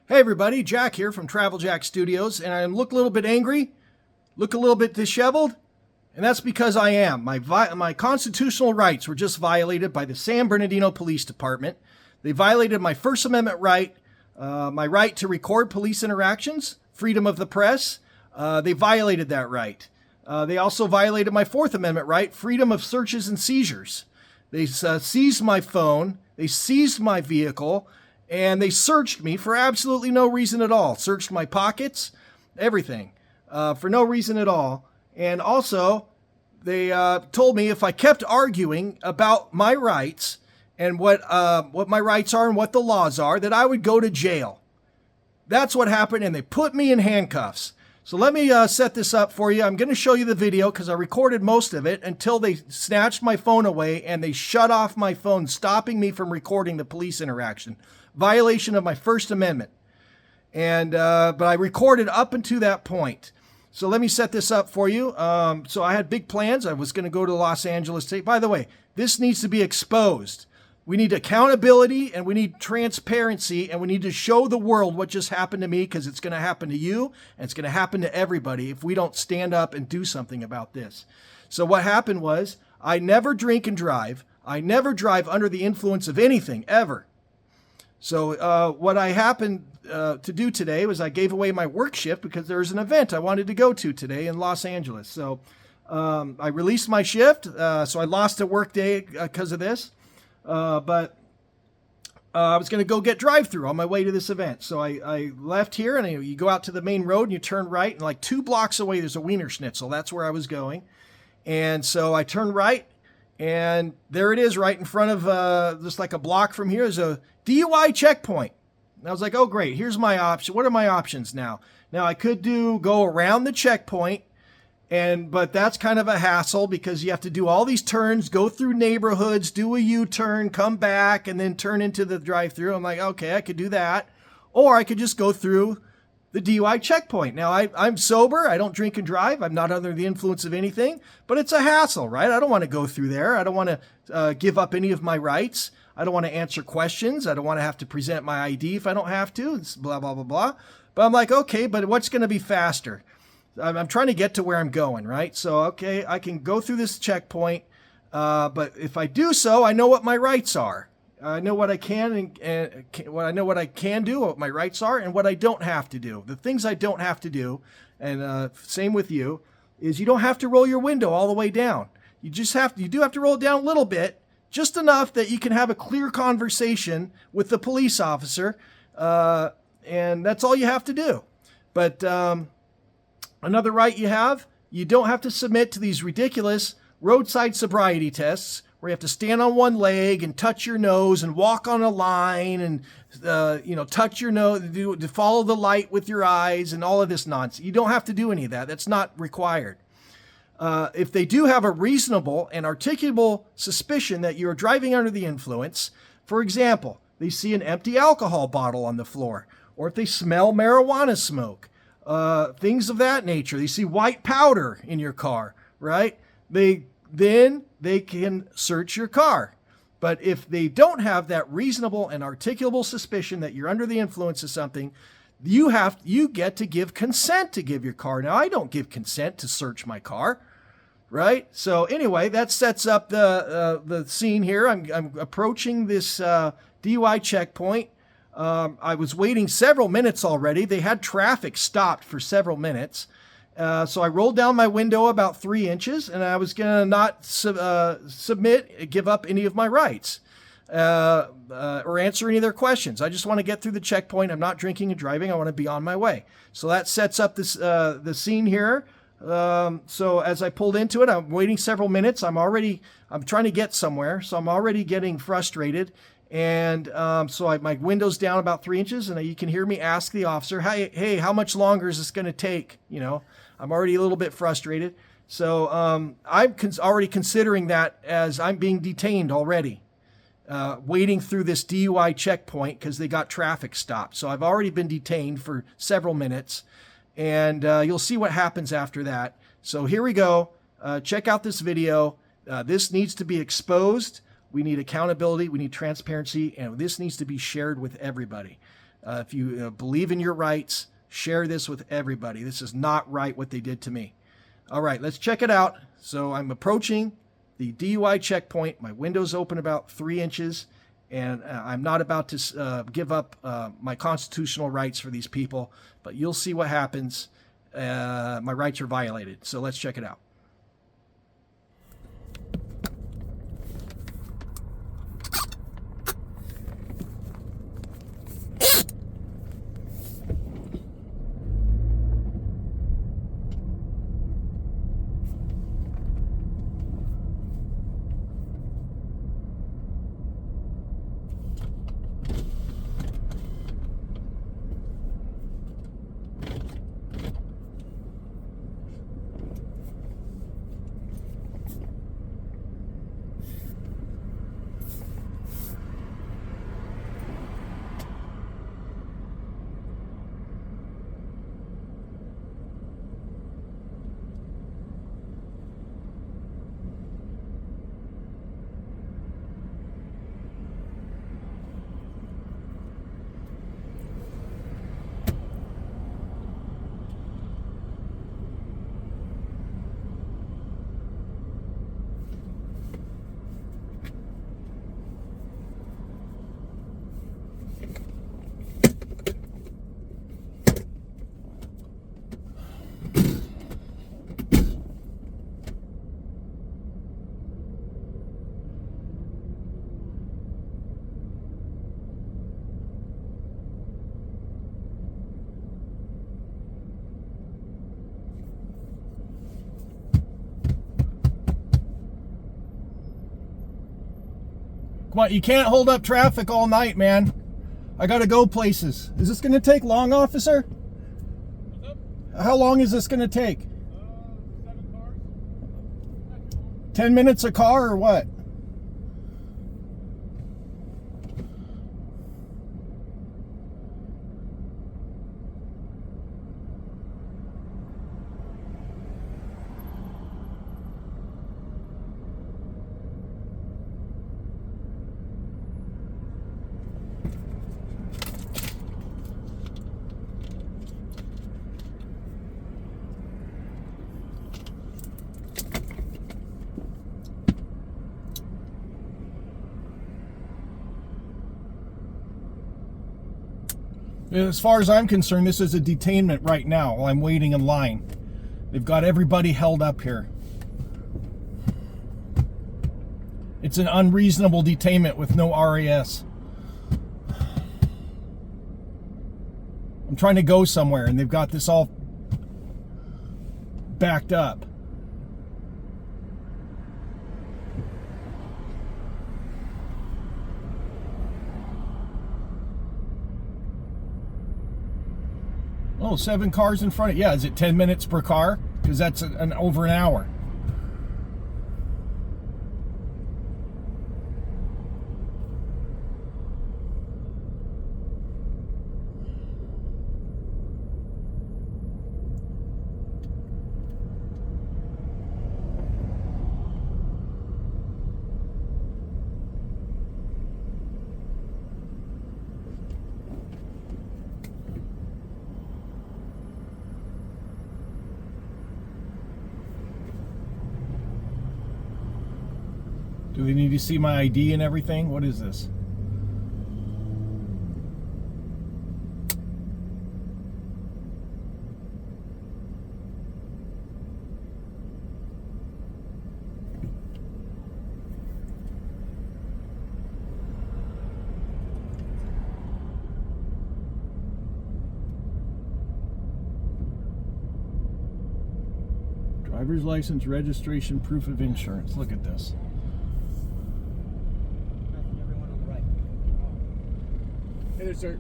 Hey everybody, Jack here from Travel Jack Studios, and I look a little bit angry, look a little bit disheveled, and that's because I am. My constitutional rights were just violated by the San Bernardino Police Department. They violated my First Amendment right, my right to record police interactions, freedom of the press. They violated that right. They also violated my Fourth Amendment right, freedom of searches and seizures. They seized my phone, they seized my vehicle, and they searched me for absolutely no reason at all. Searched my pockets, everything, for no reason at all. And also, they told me if I kept arguing about my rights and what my rights are and what the laws are, that I would go to jail. That's what happened, and they put me in handcuffs. So let me set this up for you. I'm going to show you the video because I recorded most of it until they snatched my phone away and they shut off my phone, stopping me from recording the police interaction. Violation of my First Amendment. And but I recorded up until that point. So let me set this up for you. So I had big plans. I was going to go to Los Angeles State. By the way, this needs to be exposed. We need accountability and we need transparency and we need to show the world what just happened to me because it's going to happen to you and it's going to happen to everybody if we don't stand up and do something about this. So what happened was I never drink and drive. I never drive under the influence of anything ever. So what I happened to do today was I gave away my work shift because there's an event I wanted to go to today in Los Angeles. So I released my shift, so I lost a work day because of this. But I was going to go get drive-through on my way to this event. So I left here, and you go out to the main road, and you turn right, and like 2 blocks away, there's a Wiener Schnitzel. That's where I was going. And so I turned right, and there it is right in front of, just like a block from here, is a DUI Checkpoint. And I was like, oh, great, here's my option. What are my options now? Now, I could go around the checkpoint, but that's kind of a hassle because you have to do all these turns, go through neighborhoods, do a U-turn, come back, and then turn into the drive-through. I'm like, okay, I could do that. Or I could just go through the DUI checkpoint. Now, I'm sober. I don't drink and drive. I'm not under the influence of anything, but it's a hassle, right? I don't want to go through there. I don't want to give up any of my rights. I don't want to answer questions. I don't want to have to present my ID if I don't have to. It's blah, blah, blah, blah. But I'm like, okay, but what's going to be faster? I'm trying to get to where I'm going, right? So, okay, I can go through this checkpoint, but if I do so, I know what my rights are. I know what I can and what I can do, what my rights are, and what I don't have to do. The things I don't have to do, and same with you, is you don't have to roll your window all the way down. You do have to roll it down a little bit, just enough that you can have a clear conversation with the police officer, and that's all you have to do. But another right you don't have to submit to these ridiculous roadside sobriety tests where you have to stand on one leg and touch your nose and walk on a line and, touch your nose, to follow the light with your eyes and all of this nonsense. You don't have to do any of that. That's not required. If they do have a reasonable and articulable suspicion that you're driving under the influence, for example, they see an empty alcohol bottle on the floor, or if they smell marijuana smoke, things of that nature. They see white powder in your car, right? Then they can search your car. But if they don't have that reasonable and articulable suspicion that you're under the influence of something, you get to give consent to give your car. Now, I don't give consent to search my car, right? So anyway, that sets up the scene here. I'm approaching this DUI checkpoint. I was waiting several minutes already. They had traffic stopped for several minutes. So I rolled down my window about 3 inches, and I was going to not give up any of my rights or answer any of their questions. I just want to get through the checkpoint. I'm not drinking and driving. I want to be on my way. So that sets up the scene here. So as I pulled into it, I'm waiting several minutes. I'm trying to get somewhere, so I'm already getting frustrated. And so my window's down about 3 inches, and you can hear me ask the officer, hey, how much longer is this going to take? I'm already a little bit frustrated. So I'm already considering that as I'm being detained already, waiting through this DUI checkpoint because they got traffic stopped. So I've already been detained for several minutes, and you'll see what happens after that. So here we go. Check out this video. This needs to be exposed. We need accountability. We need transparency. And this needs to be shared with everybody. If you believe in your rights, share this with everybody. This is not right what they did to me. All right, let's check it out. So I'm approaching the DUI checkpoint. My window's open about 3 inches, and I'm not about to give up my constitutional rights for these people, but you'll see what happens. My rights are violated. So let's check it out. Come on, you can't hold up traffic all night, man. I gotta go places. Is this gonna take long, officer? What's up? How long is this gonna take? 7 cars. 10 minutes a car or what? As far as I'm concerned, this is a detainment right now while I'm waiting in line. They've got everybody held up here. It's an unreasonable detainment with no RAS. I'm trying to go somewhere and they've got this all backed up. Oh, 7 cars in front of, yeah, is it 10 minutes per car? Because that's over an hour. Do they need to see my ID and everything? What is this? Driver's license, registration, proof of insurance. Look at this. Hey there, sir.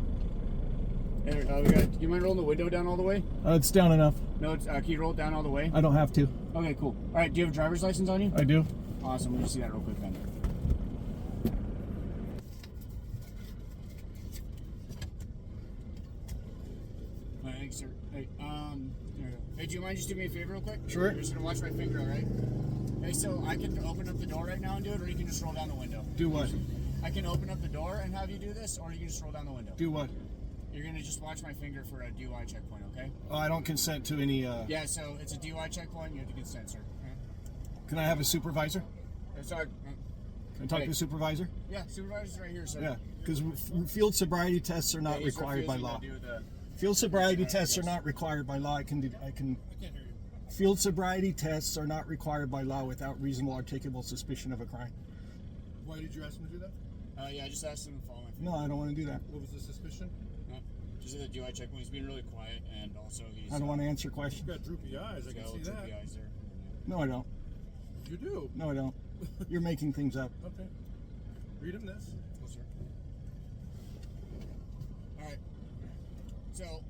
Hey there, do you mind rolling the window down all the way? It's down enough. No, it's, can you roll it down all the way? I don't have to. Okay, cool. All right, do you have a driver's license on you? I do. Awesome. Let me see that real quick then. All right, thanks, sir. Hey, there you go. Hey, do you mind just doing me a favor real quick? Sure. You're just gonna watch my finger, all right? Hey, so I can open up the door right now and do it, or you can just roll down the window. Do what? I can open up the door and have you do this, or you can just roll down the window. Do what? You're gonna just watch my finger for a DUI checkpoint, okay? Oh, I don't consent to any. Yeah, so it's a DUI checkpoint. You have to consent, sir. Can I have a supervisor? Sorry. Can I talk to a supervisor? Yeah, supervisor's right here, sir. Yeah, because field sobriety tests are not required by law. Field sobriety tests are not required by law. I can. I can't hear you. Field sobriety tests are not required by law without reasonable articulable suspicion of a crime. Why did you ask him to do that? Yeah, I just asked him to follow my finger. No, I don't want to do that. What was the suspicion? No, just at the DUI checkpoint. He's being really quiet, and also he's. I don't want to answer questions. You got droopy eyes. I can see that. Droopy eyes there. No, I don't. You do. No, I don't. You're making things up. Okay. Read him this. Go, sir. All right. So,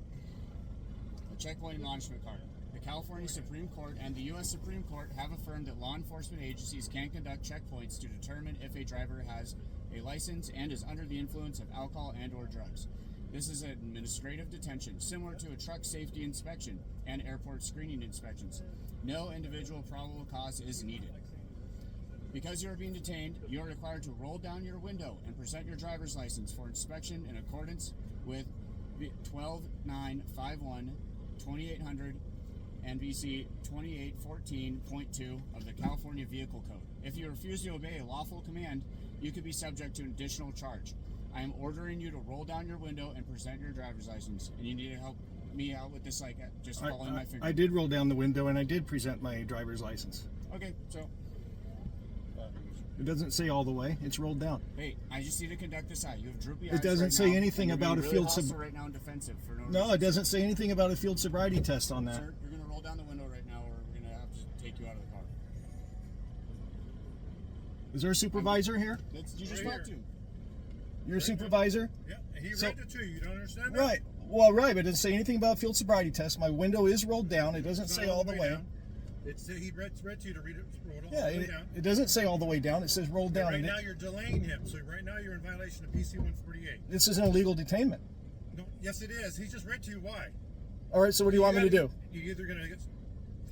a checkpoint admonishment card. The California Supreme Court and the U.S. Supreme Court have affirmed that law enforcement agencies can conduct checkpoints to determine if a driver has a license and is under the influence of alcohol and/or drugs. This is an administrative detention, similar to a truck safety inspection and airport screening inspections. No individual probable cause is needed. Because you are being detained, you are required to roll down your window and present your driver's license for inspection in accordance with 12951, 2800, NBC 2814.2 of the California Vehicle Code. If you refuse to obey a lawful command, you could be subject to an additional charge. I am ordering you to roll down your window and present your driver's license, and you need to help me out with this, like just following my finger. I did roll down the window and I did present my driver's license. Okay, so. It doesn't say all the way. It's rolled down. Hey, I just need to conduct this out. You have droopy eyes. It doesn't right say now, anything and you're about a being field really sub. hostile right now and defensive for no No, reason. it doesn't say anything about a field sobriety test on that. Sir, you're gonna roll down the window right now, or we're gonna have to take you out of the car. Is there a supervisor here? You just Right talked to. here. You're a supervisor? Yeah, he So- read it to you. You don't understand that? Right. Well, right, but it doesn't say anything about field sobriety test. My window is rolled down. It doesn't It's say not all the way. down. He read to you to read it. Roll it all Yeah, the way down. it doesn't say all the way down. It says rolled down. Right now you're delaying him. So right now you're in violation of PC 148. This is an illegal detainment. No, yes, it is. He just read to you why. All right, so what do you want me to do? You're either going to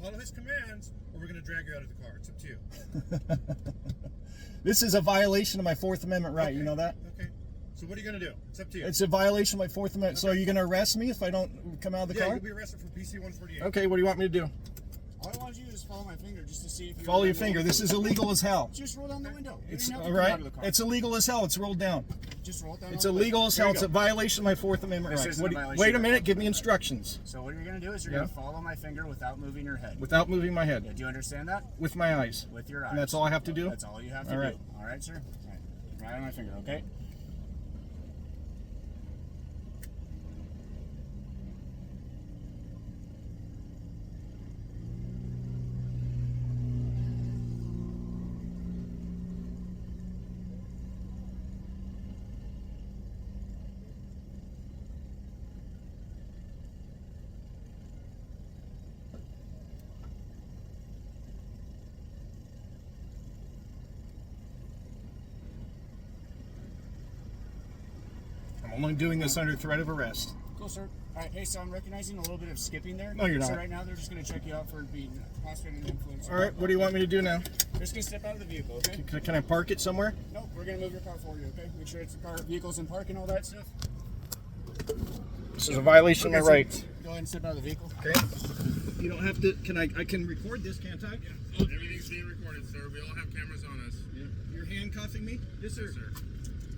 follow his commands or we're going to drag you out of the car. It's up to you. This is a violation of my Fourth Amendment right. You know that? Okay. So what are you going to do? It's up to you. It's a violation of my Fourth Amendment. So are you going to arrest me if I don't come out of the yeah, car? you'll be arrested for PC 148. Okay, what do you want me to do? All I want you to do is follow my finger just to see if you Follow your finger. This is illegal as hell. Just roll down the window. You It's don't have to all come right. out of the car. It's illegal as hell. It's rolled down. Just roll it down. It's all the way. illegal as There hell. you It's a go. violation of my Fourth Amendment This rights. isn't a violation Wait a of minute. my Give me Fourth instructions. So what you're gonna do is you're Yeah. gonna follow my finger without moving your head. Without moving my Yeah, head. do you understand that? With my eyes. With your eyes. And that's all I have to do? That's all you have to All do. right. All right, sir. All right. Right on my finger, okay? I'm only doing this under threat of arrest. Cool, sir. All right. Hey, so I'm recognizing a little bit of skipping there. No, you're So not. right now they're just gonna check you out for being possibly under the influence. All right, what do you want me to do now? You're just gonna step out of the vehicle, okay? Can I park it somewhere? No, we're gonna move your car for you, okay? Make sure it's the car, vehicles in park and all that stuff. This is a violation of my rights. Go ahead and step out of the vehicle. Okay. You don't have to. I can record this, can't I? Oh, everything's being recorded, sir. We all have cameras on us. You're handcuffing me? Yes, sir.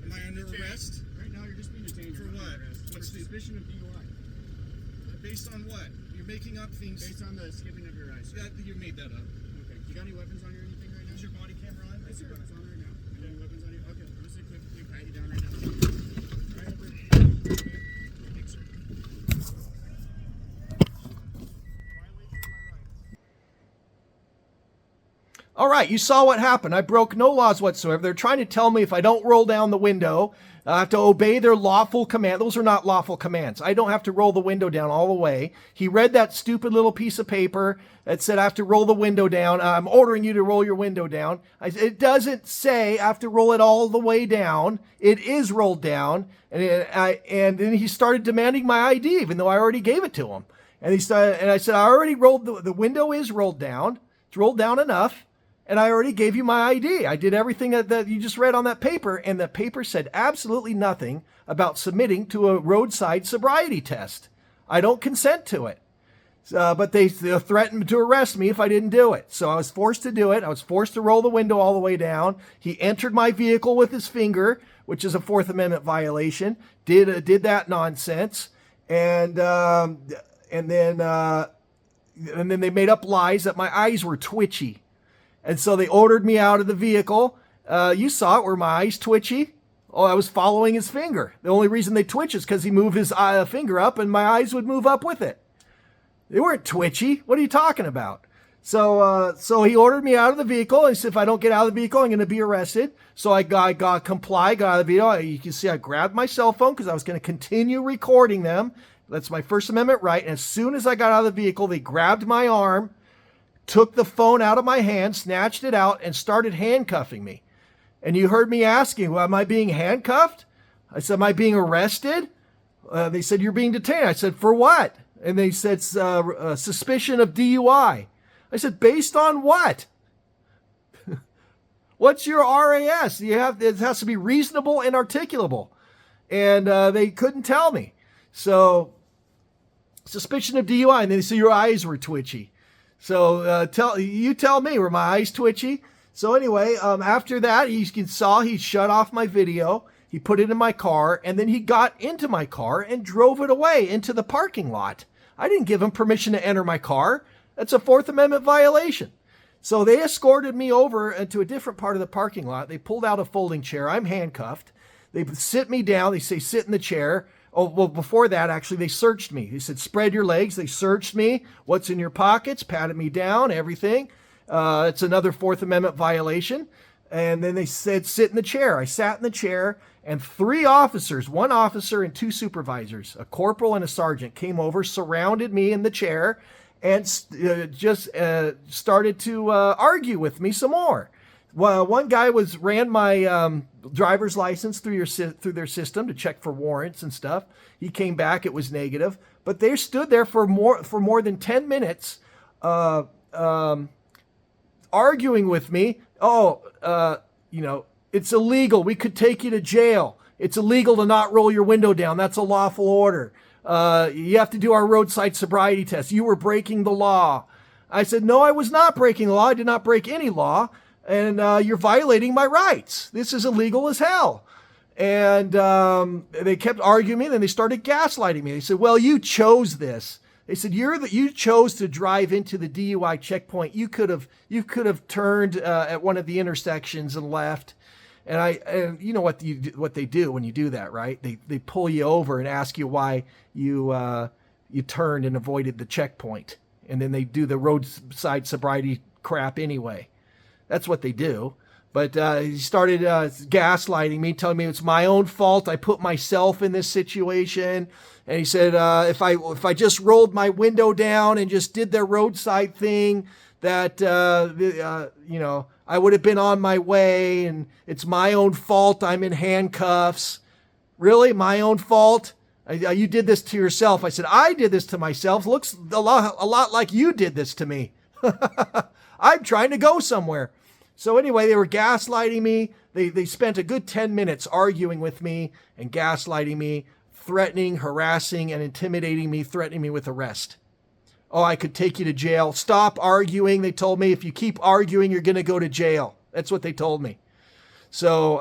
Am I under arrest? Right now, you're just being detained For what? What's the suspicion of DUI? Based on what? You're making up things. Based on the skipping of your eyes. You made that up. Okay. You got any weapons on you or anything right now? Is your body camera on? Yes, sir. It's on right now. You got any weapons on you? Okay. I'm just gonna quickly pat you down right now. Right over. Okay. Thanks, sir. All right, you saw what happened. I broke no laws whatsoever. They're trying to tell me if I don't roll down the window, I have to obey their lawful command. Those are not lawful commands. I don't have to roll the window down all the way. He read that stupid little piece of paper that said I have to roll the window down. I'm ordering you to roll your window down. It doesn't say I have to roll it all the way down. It is rolled down. And then he started demanding my ID, even though I already gave it to him. And I said, I already rolled, the window is rolled down. It's rolled down enough. And I already gave you my ID. I did everything that you just read on that paper, and the paper said absolutely nothing about submitting to a roadside sobriety test. I don't consent to it. But they threatened to arrest me if I didn't do it. So I was forced to do it. I was forced to roll the window all the way down. He entered my vehicle with his finger, which is a Fourth Amendment violation. Did that nonsense, and then they made up lies that my eyes were twitchy, and so they ordered me out of the vehicle. You saw it. Were my eyes twitchy? Oh, I was following his finger. The only reason they twitch is because he moved his finger up, and my eyes would move up with it. They weren't twitchy. What are you talking about? So he ordered me out of the vehicle. He said, if I don't get out of the vehicle, I'm going to be arrested. So I complied, got out of the vehicle. You can see I grabbed my cell phone because I was going to continue recording them. That's my First Amendment right. And as soon as I got out of the vehicle, they grabbed my arm, took the phone out of my hand, snatched it out, and started handcuffing me. And you heard me asking, well, am I being handcuffed? I said, am I being arrested? They said, you're being detained. I said, for what? And they said, suspicion of DUI. I said, based on what? What's your RAS? It has to be reasonable and articulable. And they couldn't tell me. So, suspicion of DUI. And they said, your eyes were twitchy. So, tell me, were my eyes twitchy? So anyway, after that, he shut off my video. He put it in my car, and then he got into my car and drove it away into the parking lot. I didn't give him permission to enter my car. That's a Fourth Amendment violation. So they escorted me over into a different part of the parking lot. They pulled out a folding chair. I'm handcuffed. They sit me down. They say, sit in the chair. Oh, well, before that, actually, they searched me. They said, spread your legs. They searched me. What's in your pockets? Patted me down, everything. It's another Fourth Amendment violation. And then they said, sit in the chair. I sat in the chair, and 3 officers, 1 officer and 2 supervisors, a corporal and a sergeant, came over, surrounded me in the chair, and started to argue with me some more. Well, one guy ran my driver's license through their system to check for warrants and stuff. He came back; it was negative. But they stood there for more than 10 minutes, arguing with me. It's illegal. We could take you to jail. It's illegal to not roll your window down. That's a lawful order. You have to do our roadside sobriety test. You were breaking the law. I said, no, I was not breaking the law. I did not break any law. And you're violating my rights. This is illegal as hell. And they kept arguing me. And then they started gaslighting me. They said, well, you chose this. They said, you chose to drive into the DUI checkpoint. You could have turned at one of the intersections and left. And you know what they do when you do that, right? They pull you over and ask you why you turned and avoided the checkpoint. And then they do the roadside sobriety crap anyway. That's what they do. But he started gaslighting me, telling me it's my own fault. I put myself in this situation. And he said, if I just rolled my window down and just did the roadside thing, that, I would have been on my way, and it's my own fault I'm in handcuffs. Really? My own fault? You did this to yourself. I said, I did this to myself. Looks a lot like you did this to me. I'm trying to go somewhere. So anyway, they were gaslighting me. They spent a good 10 minutes arguing with me and gaslighting me, threatening, harassing, and intimidating me, threatening me with arrest. Oh, I could take you to jail. Stop arguing. They told me if you keep arguing, you're going to go to jail. That's what they told me. So,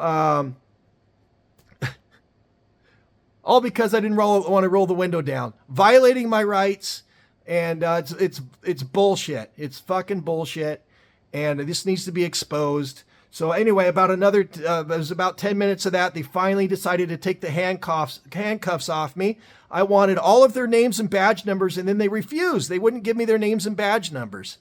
all because I didn't want to roll the window down, violating my rights. And it's bullshit. It's fucking bullshit. And this needs to be exposed. So anyway, it was about 10 minutes of that. They finally decided to take the handcuffs off me. I wanted all of their names and badge numbers, and then they refused. They wouldn't give me their names and badge numbers.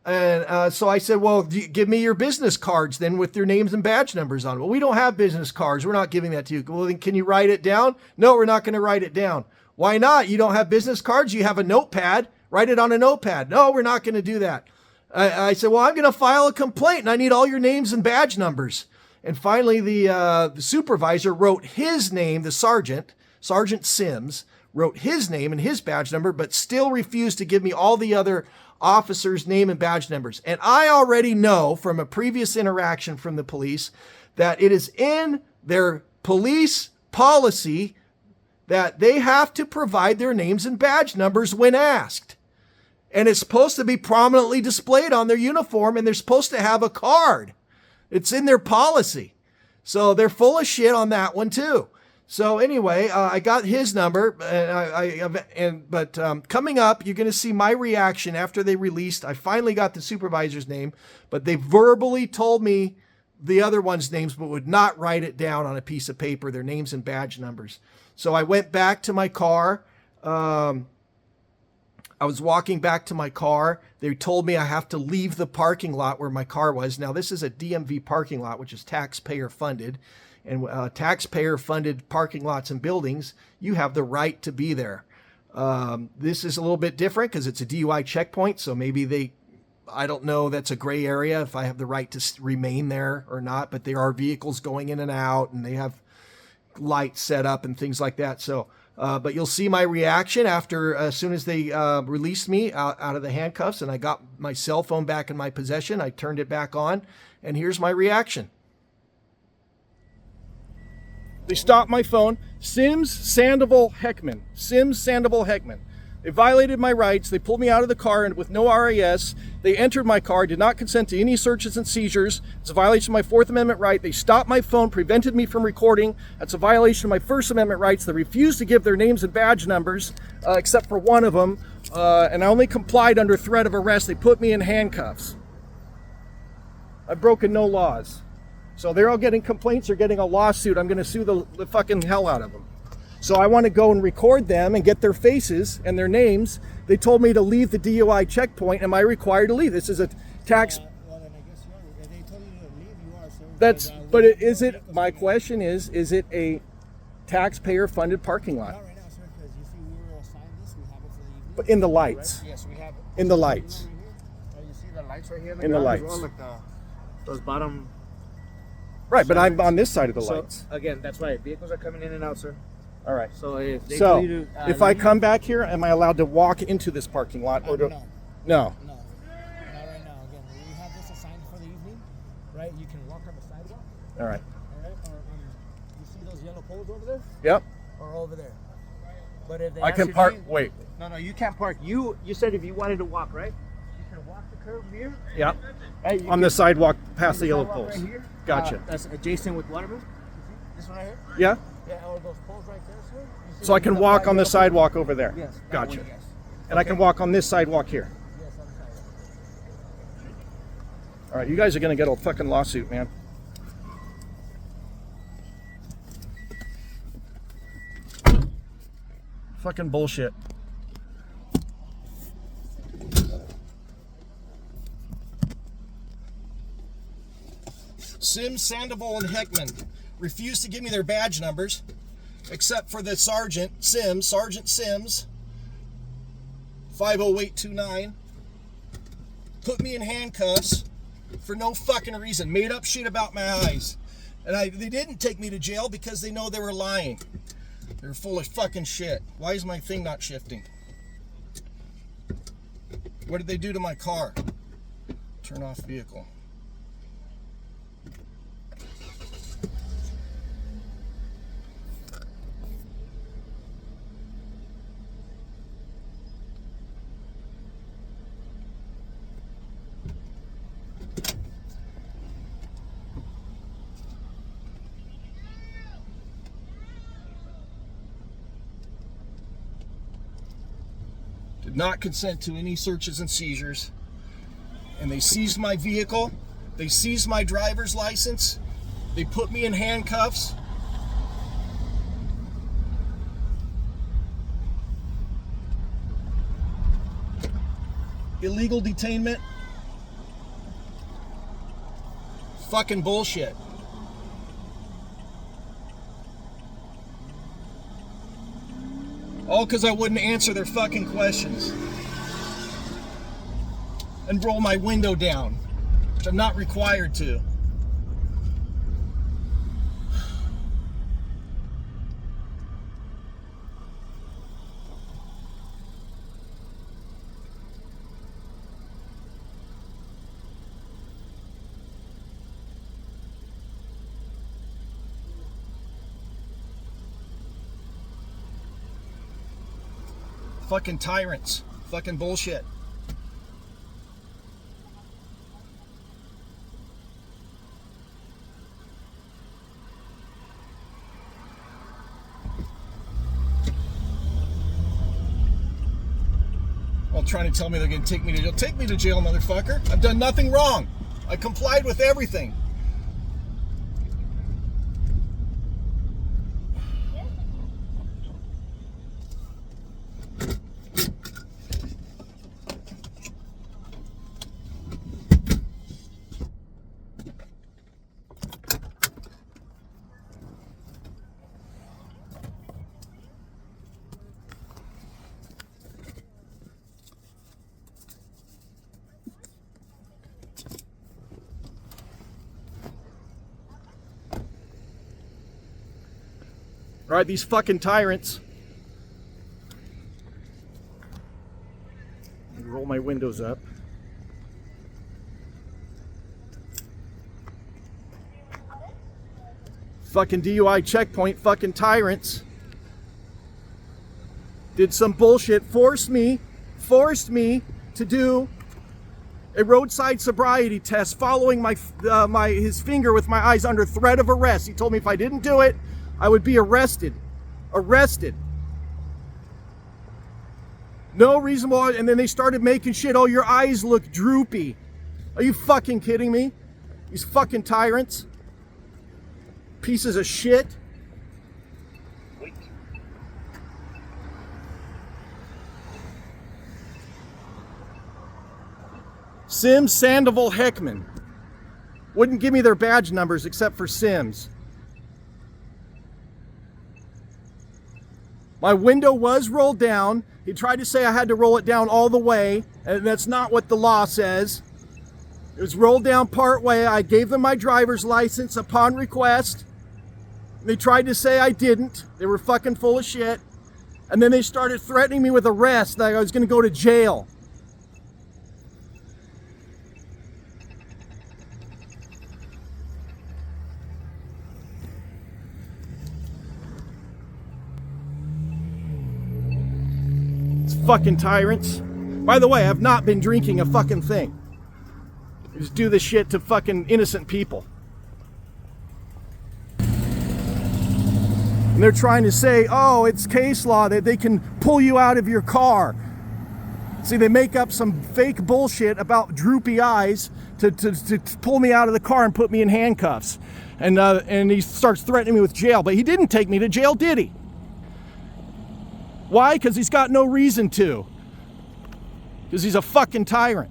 And so I said, well, give me your business cards then with their names and badge numbers on it. Well, we don't have business cards. We're not giving that to you. Well, then can you write it down? No, we're not going to write it down. Why not? You don't have business cards? You have a notepad. Write it on a notepad. No, we're not going to do that. I said, well, I'm going to file a complaint, and I need all your names and badge numbers. And finally, the supervisor wrote his name, the Sergeant Sims, wrote his name and his badge number, but still refused to give me all the other officers' name and badge numbers. And I already know from a previous interaction from the police that it is in their police policy that they have to provide their names and badge numbers when asked. And it's supposed to be prominently displayed on their uniform, and they're supposed to have a card. It's in their policy. So they're full of shit on that one too. So anyway, I got his number, but coming up, you're going to see my reaction after they released. I finally got the supervisor's name, but they verbally told me the other one's names, but would not write it down on a piece of paper, their names and badge numbers. So I went back to my car. I was walking back to my car. They told me I have to leave the parking lot where my car was. Now, this is a DMV parking lot, which is taxpayer funded. And taxpayer funded parking lots and buildings, you have the right to be there. This is a little bit different because it's a DUI checkpoint. So maybe I don't know, that's a gray area if I have the right to remain there or not. But there are vehicles going in and out, and they have lights set up and things like that. So, but you'll see my reaction after, as soon as they released me out of the handcuffs and I got my cell phone back in my possession, I turned it back on, and here's my reaction. They stopped my phone. Sims Sandoval Heckman. They violated my rights. They pulled me out of the car and with no RAS. They entered my car, did not consent to any searches and seizures. It's a violation of my Fourth Amendment right. They stopped my phone, prevented me from recording. That's a violation of my First Amendment rights. They refused to give their names and badge numbers, except for one of them. And I only complied under threat of arrest. They put me in handcuffs. I've broken no laws. So they're all getting complaints. They're getting a lawsuit. I'm going to sue the fucking hell out of them. So I want to go and record them and get their faces and their names. They told me to leave the DUI checkpoint. Am I required to leave? This is a tax. Well, then I guess you are. If they told you to leave, you are, sir. That's, but is it, my question is it a taxpayer funded parking lot? Not right now, sir, because you see we were assigned this. We have it for the evening. But in the lights. Yes, we have it. In the lights. You see the lights right here? In the lights. Well, like those bottom. Right, but I'm on this side of the So, lights. again, that's right. Vehicles are coming in and out, sir. All right. So if they So tell you to, if I come back here, am I allowed to walk into this parking lot? Or do, no. No. No, not right now. Again, we have this assigned for the evening, right? You can walk on the sidewalk, All right. all right? Or you see those yellow poles over there, Yep. or over there. But if they I ask can you park. to leave- Wait. No, you can't park. You said if you wanted to walk, right? You can walk the curb here. Yep. Right, you On the can- sidewalk past the yellow sidewalk poles. Right here. Gotcha. That's adjacent with Waterman. This one right here. Yeah. Yeah, all those poles right there, sir. You see So I can walk on the yellow poles? sidewalk over there. Yes. that Gotcha. way, yes. And I can walk on this sidewalk here. Yes, on the sidewalk. All right. You guys are gonna get a fucking lawsuit, man. Fucking bullshit. Sims, Sandoval, and Heckman refused to give me their badge numbers, except for the Sergeant Sims, 50829. Put me in handcuffs for no fucking reason. Made up shit about my eyes. And they didn't take me to jail because they know they were lying. They're full of fucking shit. Why is my thing not shifting? What did they do to my car? Turn off vehicle. Did not consent to any searches and seizures. And they seized my vehicle. They seized my driver's license. They put me in handcuffs. Illegal detainment. Fucking bullshit. All because I wouldn't answer their fucking questions. And roll my window down, which I'm not required to. Fucking tyrants. Fucking bullshit. All trying to tell me they're going to take me to jail. Take me to jail, motherfucker. I've done nothing wrong. I complied with everything. All right, these fucking tyrants. Roll my windows up. Fucking DUI checkpoint, fucking tyrants. Did some bullshit, forced me to do a roadside sobriety test following his finger with my eyes under threat of arrest. He told me if I didn't do it, I would be arrested. No reasonable, and then they started making shit, oh, your eyes look droopy. Are you fucking kidding me? These fucking tyrants. Pieces of shit. Sims, Sandoval, Heckman. Wouldn't give me their badge numbers except for Sims. My window was rolled down. He tried to say I had to roll it down all the way, and that's not what the law says. It was rolled down part way. I gave them my driver's license upon request. They tried to say I didn't. They were fucking full of shit. And then they started threatening me with arrest, that I was going to go to jail. Fucking tyrants. By the way, I've not been drinking a fucking thing. I just do this shit to fucking innocent people. And they're trying to say, oh, it's case law that they can pull you out of your car. See, they make up some fake bullshit about Droopy Eyes to pull me out of the car and put me in handcuffs. And he starts threatening me with jail. But he didn't take me to jail, did he? Why? Because he's got no reason to. Because he's a fucking tyrant.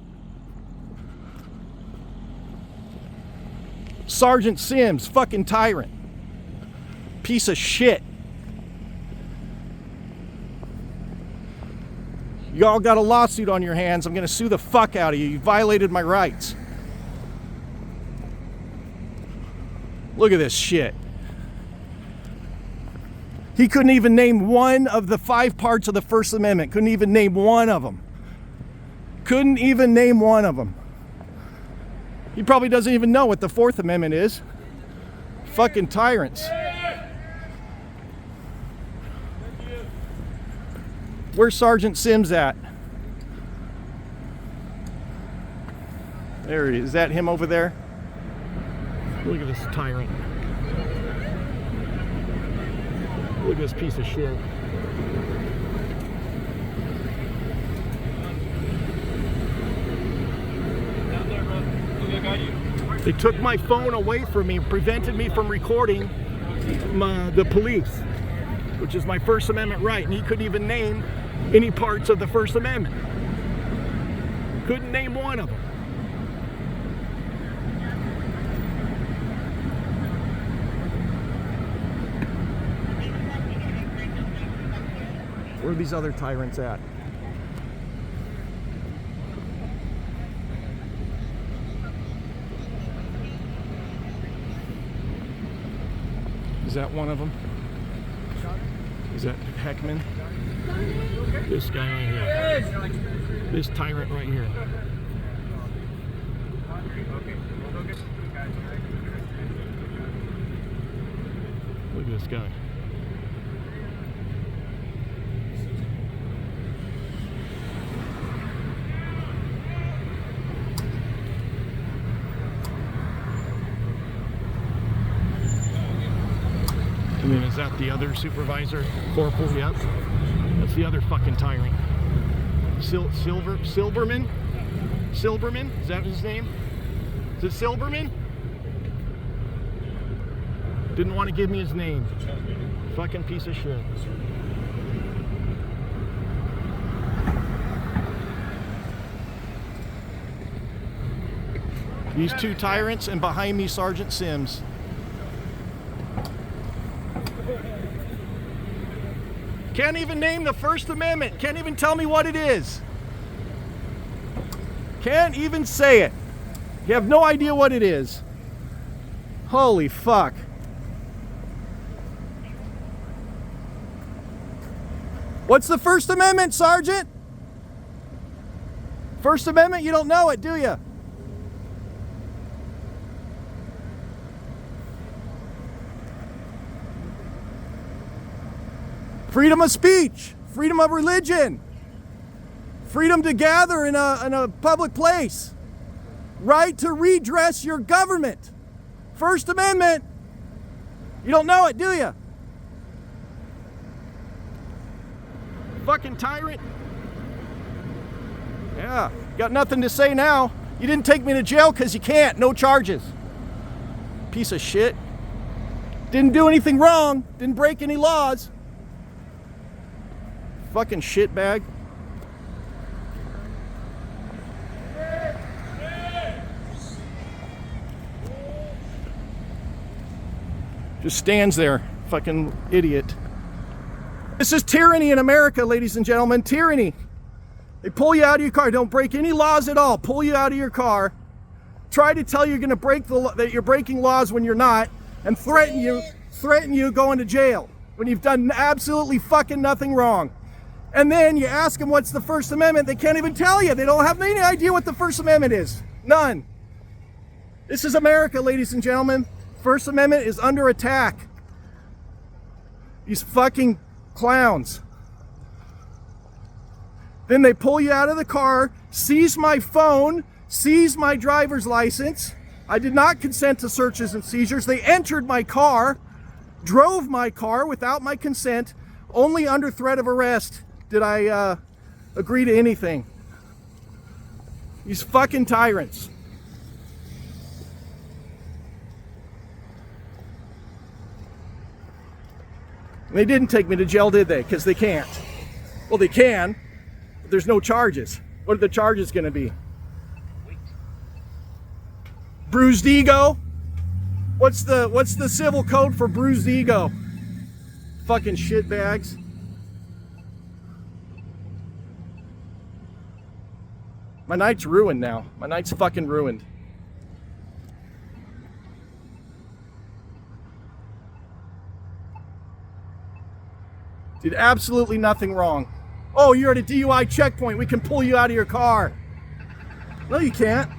Sergeant Sims, fucking tyrant. Piece of shit. Y'all got a lawsuit on your hands. I'm going to sue the fuck out of you. You violated my rights. Look at this shit. He couldn't even name one of the 5 parts of the First Amendment. Couldn't even name one of them. Couldn't even name one of them. He probably doesn't even know what the Fourth Amendment is. Fucking tyrants. Where's Sergeant Sims at? There he is. Is that him over there? Look at this tyrant. Look at this piece of shit. They took my phone away from me, prevented me from recording the police, which is my First Amendment right, and he couldn't even name any parts of the First Amendment. Couldn't name one of them. Where are these other tyrants at? Is that one of them? Is that Heckman? This guy right here. This tyrant right here. Look at this guy. And then is that the other supervisor? Corporal, yep. That's the other fucking tyrant. Silberman? Silberman? Is that his name? Is it Silberman? Didn't want to give me his name. Fucking piece of shit. These two tyrants, and behind me, Sergeant Sims. Can't even name the First Amendment. Can't even tell me what it is. Can't even say it. You have no idea what it is. Holy fuck. What's the First Amendment, Sergeant? First Amendment, you don't know it, do you? Freedom of speech, freedom of religion, freedom to gather in a public place, right to redress your government. First Amendment. You don't know it, do you? Fucking tyrant. Yeah, got nothing to say now. You didn't take me to jail because you can't. No charges. Piece of shit. Didn't do anything wrong. Didn't break any laws. Fucking shitbag. Just stands there, fucking idiot. This is tyranny in America, ladies and gentlemen. Tyranny. They pull you out of your car. Don't break any laws at all. Pull you out of your car. Try to tell you you're going to break that you're breaking laws when you're not, and threaten you going to jail when you've done absolutely fucking nothing wrong. And then you ask them what's the First Amendment. They can't even tell you. They don't have any idea what the First Amendment is. None. This is America, ladies and gentlemen. First Amendment is under attack. These fucking clowns. Then they pull you out of the car, seize my phone, seize my driver's license. I did not consent to searches and seizures. They entered my car, drove my car without my consent. Only under threat of arrest did I agree to anything. These fucking tyrants. They didn't take me to jail, did they? Because they can't. Well, they can, but there's no charges. What are the charges going to be? Bruised ego? What's the civil code for bruised ego? Fucking shitbags. My night's ruined now. My night's fucking ruined. Did absolutely nothing wrong. Oh, you're at a DUI checkpoint. We can pull you out of your car. No, you can't.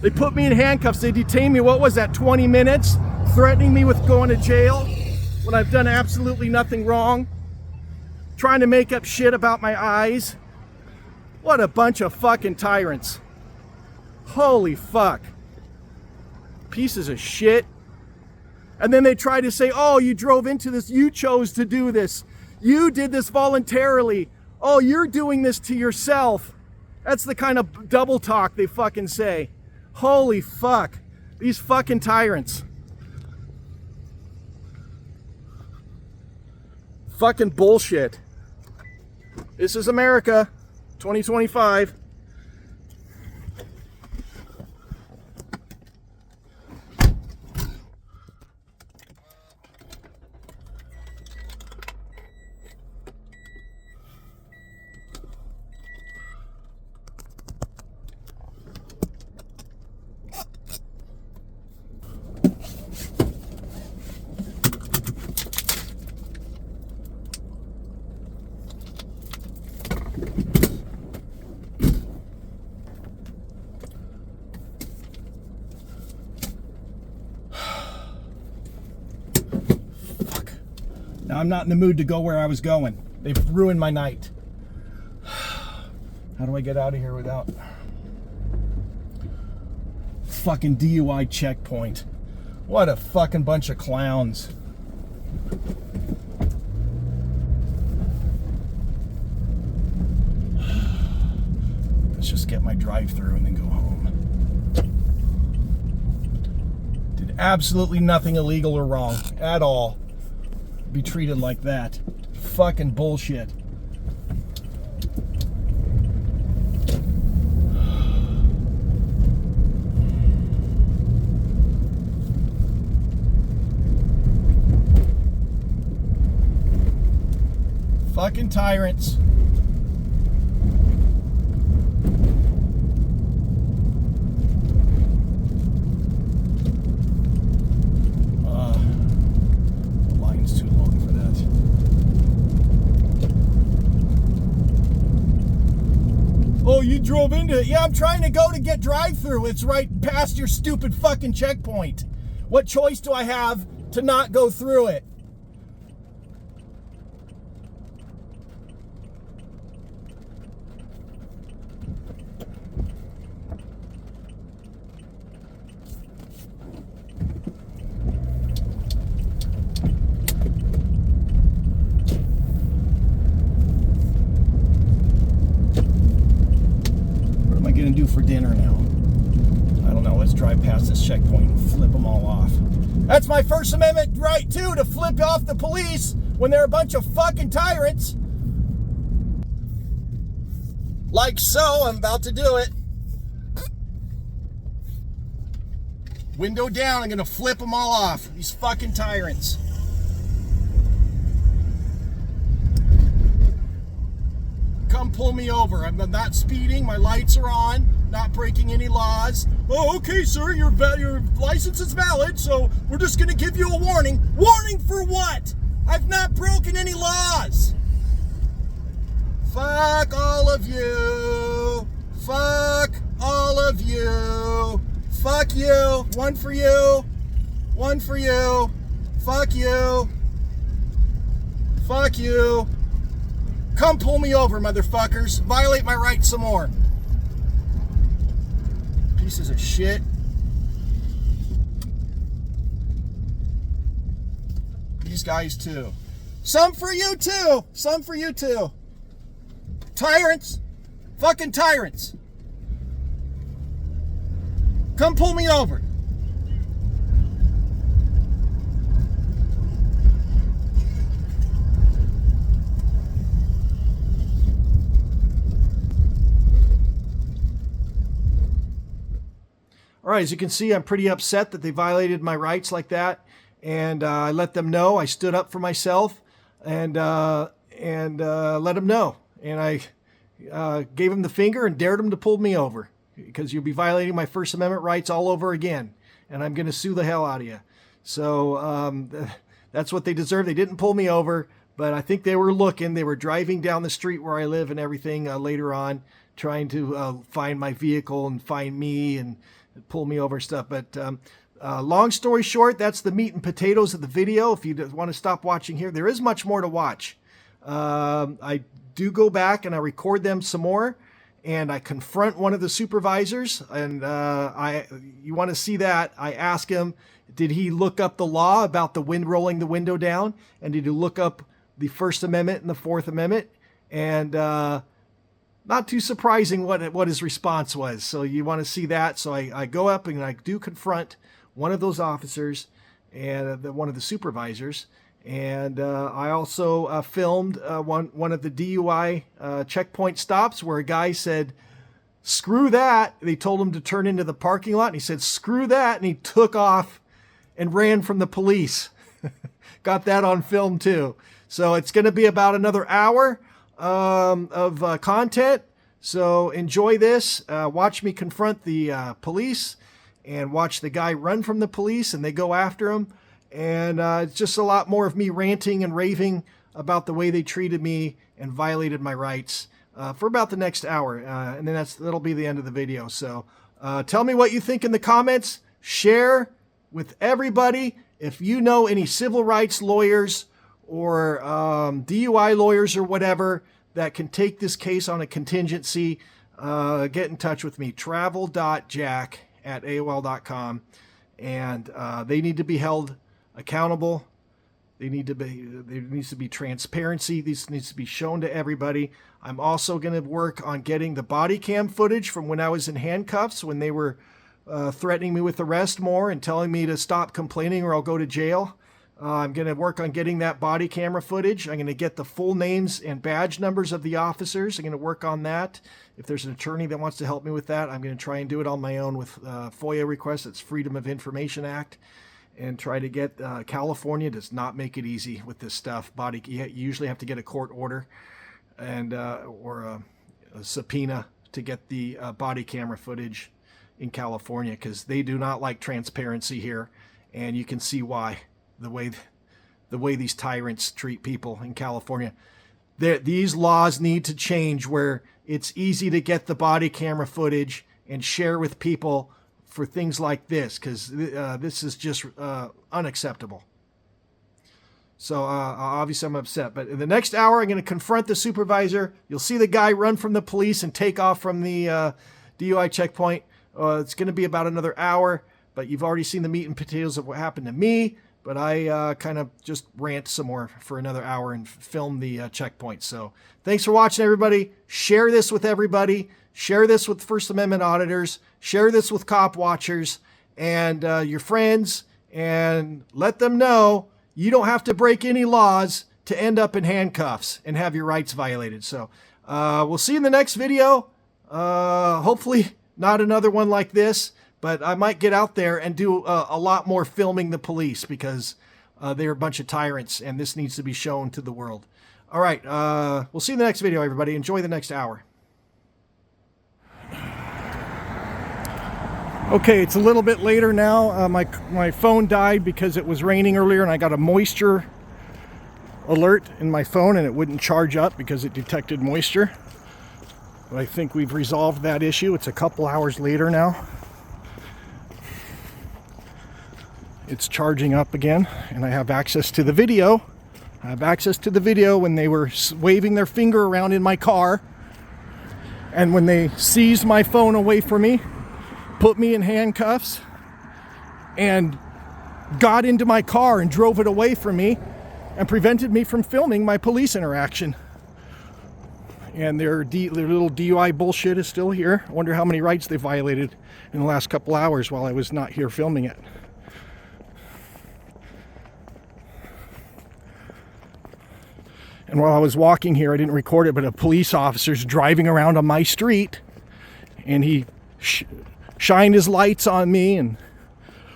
They put me in handcuffs. They detained me, what was that, 20 minutes? Threatening me with going to jail when I've done absolutely nothing wrong. Trying to make up shit about my eyes. What a bunch of fucking tyrants. Holy fuck. Pieces of shit. And then they try to say, oh, you drove into this. You chose to do this. You did this voluntarily. Oh, you're doing this to yourself. That's the kind of double talk they fucking say. Holy fuck. These fucking tyrants. Fucking bullshit. This is America, 2025. Now I'm not in the mood to go where I was going. They've ruined my night. How do I get out of here without fucking DUI checkpoint? What a fucking bunch of clowns. Let's just get my drive-through and then go home. Did absolutely nothing illegal or wrong at all. Be treated like that. Fucking bullshit. Fucking tyrants. The line's too long for that. Oh, you drove into it? Yeah, I'm trying to go to get drive-through. It's right past your stupid fucking checkpoint. What choice do I have to not go through it? Do for dinner now? I don't know. Let's drive past this checkpoint and flip them all off. That's my First Amendment right too, to flip off the police when they're a bunch of fucking tyrants. Like so. I'm about to do it. Window down. I'm gonna flip them all off. These fucking tyrants. Come pull me over. I'm not speeding. My lights are on. Not breaking any laws. Oh, okay, sir. Your license is valid, so we're just going to give you a warning. Warning for what? I've not broken any laws. Fuck all of you. Fuck all of you. Fuck you. One for you. One for you. Fuck you. Fuck you. Come pull me over, motherfuckers. Violate my rights some more. Pieces of shit. These guys too. Some for you too. Some for you too. Tyrants. Fucking tyrants. Come pull me over. All right, as you can see, I'm pretty upset that they violated my rights like that, and I let them know. I stood up for myself and let them know, and I gave them the finger and dared them to pull me over because you'll be violating my First Amendment rights all over again, and I'm going to sue the hell out of you. So that's what they deserve. They didn't pull me over, but I think they were looking. They were driving down the street where I live and everything later on, trying to find my vehicle and find me and pull me over stuff. But long story short, that's the meat and potatoes of the video. If you want to stop watching here, there is much more to watch. I do go back and I record them some more, and I confront one of the supervisors, and you want to see that, I ask him, did he look up the law about the wind rolling the window down, and did he look up the First Amendment and the Fourth Amendment? And not too surprising what his response was. So you want to see that. So I go up and I do confront one of those officers and one of the supervisors. And I also filmed one of the DUI checkpoint stops where a guy said, screw that. They told him to turn into the parking lot. And he said, screw that. And he took off and ran from the police. Got that on film too. So it's going to be about another hour of content. So enjoy this. Watch me confront the police and watch the guy run from the police and they go after him. And it's just a lot more of me ranting and raving about the way they treated me and violated my rights for about the next hour. And then that'll be the end of the video. So tell me what you think in the comments. Share with everybody. If you know any civil rights lawyers or DUI lawyers or whatever that can take this case on a contingency, get in touch with me. travel.jack@aol.com. and they need to be held accountable. There needs to be transparency. This needs to be shown to everybody. I'm also going to work on getting the body cam footage from when I was in handcuffs, when they were threatening me with arrest more and telling me to stop complaining or I'll go to jail. I'm going to work on getting that body camera footage. I'm going to get the full names and badge numbers of the officers. I'm going to work on that. If there's an attorney that wants to help me with that, I'm going to try and do it on my own with FOIA requests. It's Freedom of Information Act. And try to get, California does not make it easy with this stuff. You usually have to get a court order and or a subpoena to get the body camera footage in California, because they do not like transparency here, and you can see why. The way these tyrants treat people in California. These laws need to change where it's easy to get the body camera footage and share with people for things like this, because this is just unacceptable. So obviously I'm upset. But in the next hour, I'm going to confront the supervisor. You'll see the guy run from the police and take off from the DUI checkpoint. It's going to be about another hour, but you've already seen the meat and potatoes of what happened to me. But I kind of just rant some more for another hour and film the checkpoint. So thanks for watching, everybody. Share this with everybody. Share this with First Amendment auditors. Share this with cop watchers and your friends, and let them know you don't have to break any laws to end up in handcuffs and have your rights violated. So we'll see you in the next video. Hopefully not another one like this, but I might get out there and do a lot more filming the police, because they're a bunch of tyrants and this needs to be shown to the world. All right, we'll see you in the next video, everybody. Enjoy the next hour. Okay, it's a little bit later now. My phone died because it was raining earlier, and I got a moisture alert in my phone, and it wouldn't charge up because it detected moisture. But I think we've resolved that issue. It's a couple hours later now. It's charging up again, and I have access to the video. I have access to the video when they were waving their finger around in my car, and when they seized my phone away from me, put me in handcuffs, and got into my car and drove it away from me and prevented me from filming my police interaction. And their little DUI bullshit is still here. I wonder how many rights they violated in the last couple hours while I was not here filming it. And while I was walking here, I didn't record it, but a police officer's driving around on my street, and he shined his lights on me and,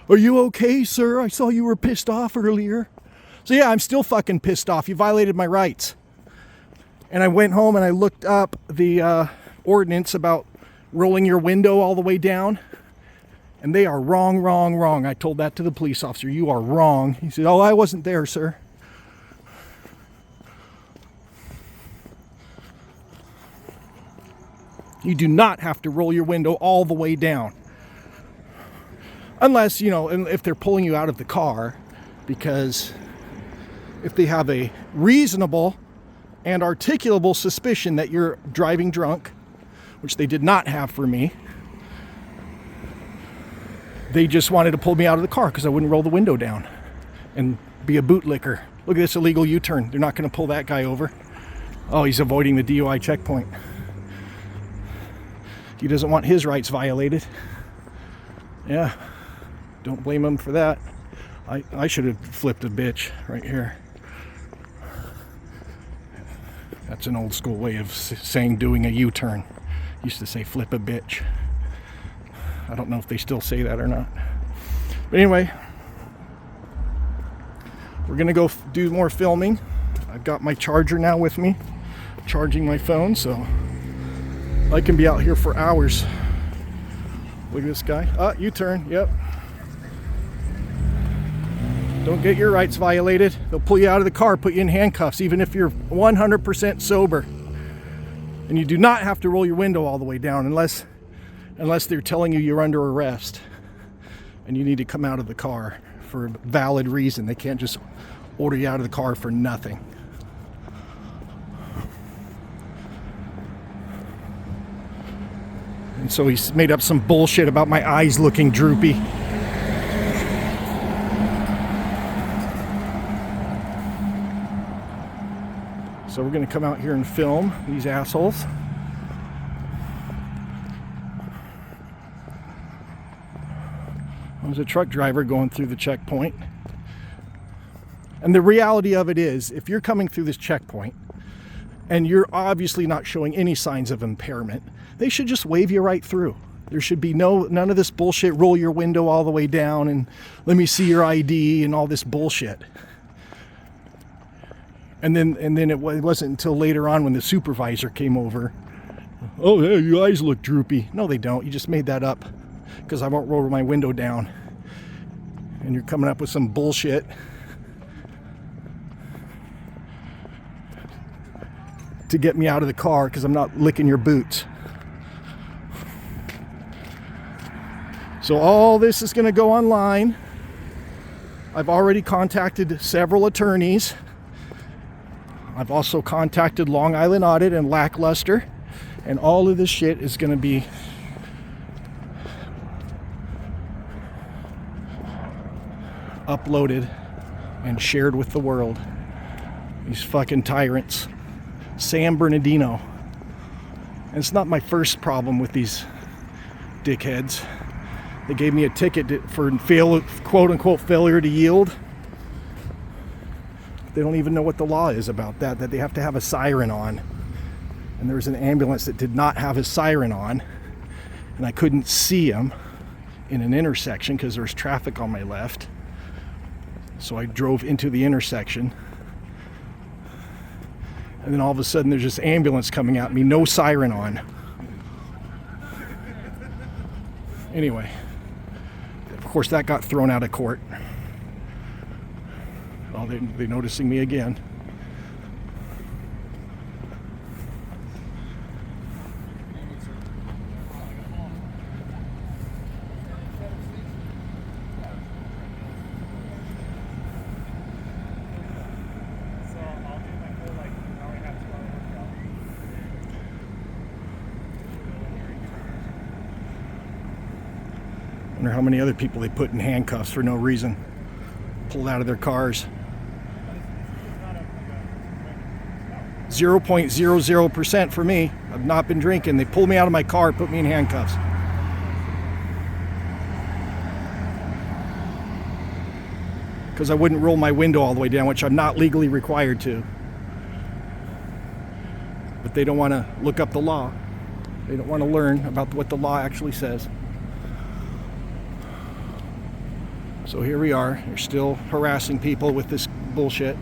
"Are you okay, sir? I saw you were pissed off earlier." So yeah, I'm still fucking pissed off. You violated my rights. And I went home and I looked up the ordinance about rolling your window all the way down. And they are wrong, wrong, wrong. I told that to the police officer. "You are wrong." He said, "Oh, I wasn't there, sir." You do not have to roll your window all the way down. Unless, if they're pulling you out of the car, because if they have a reasonable and articulable suspicion that you're driving drunk, which they did not have for me, they just wanted to pull me out of the car because I wouldn't roll the window down and be a bootlicker. Look at this illegal U-turn. They're not going to pull that guy over. Oh, he's avoiding the DUI checkpoint. He doesn't want his rights violated. Yeah, don't blame him for that. I should have flipped a bitch right here. That's an old school way of saying doing a U-turn. Used to say flip a bitch. I don't know if they still say that or not. But anyway, we're gonna go do more filming. I've got my charger now with me, charging my phone, so I can be out here for hours. Look at this guy. U-turn, yep. Don't get your rights violated. They'll pull you out of the car, put you in handcuffs, even if you're 100% sober. And you do not have to roll your window all the way down unless they're telling you you're under arrest and you need to come out of the car for a valid reason. They can't just order you out of the car for nothing. And so he's made up some bullshit about my eyes looking droopy. So we're going to come out here and film these assholes. There's a truck driver going through the checkpoint. And the reality of it is, if you're coming through this checkpoint and you're obviously not showing any signs of impairment, they should just wave you right through. There should be none of this bullshit, roll your window all the way down and let me see your ID and all this bullshit. And then it wasn't until later on when the supervisor came over. Oh, yeah, your eyes look droopy. No, they don't. You just made that up because I won't roll my window down. And you're coming up with some bullshit to get me out of the car because I'm not licking your boots. So all this is going to go online. I've already contacted several attorneys. I've also contacted Long Island Audit and Lackluster, and all of this shit is going to be uploaded and shared with the world. These fucking tyrants. San Bernardino. And it's not my first problem with these dickheads. They gave me a ticket for quote-unquote failure to yield. They don't even know what the law is about that they have to have a siren on. And there was an ambulance that did not have a siren on. And I couldn't see him in an intersection because there was traffic on my left. So I drove into the intersection. And then all of a sudden there's this ambulance coming at me, no siren on. Anyway, of course that got thrown out of court. Oh, they're noticing me again. Wonder how many other people they put in handcuffs for no reason. Pulled out of their cars. 0.00% for me. I've not been drinking. They pulled me out of my car, put me in handcuffs. Because I wouldn't roll my window all the way down, which I'm not legally required to. But they don't want to look up the law. They don't want to learn about what the law actually says. So here we are. You're still harassing people with this bullshit.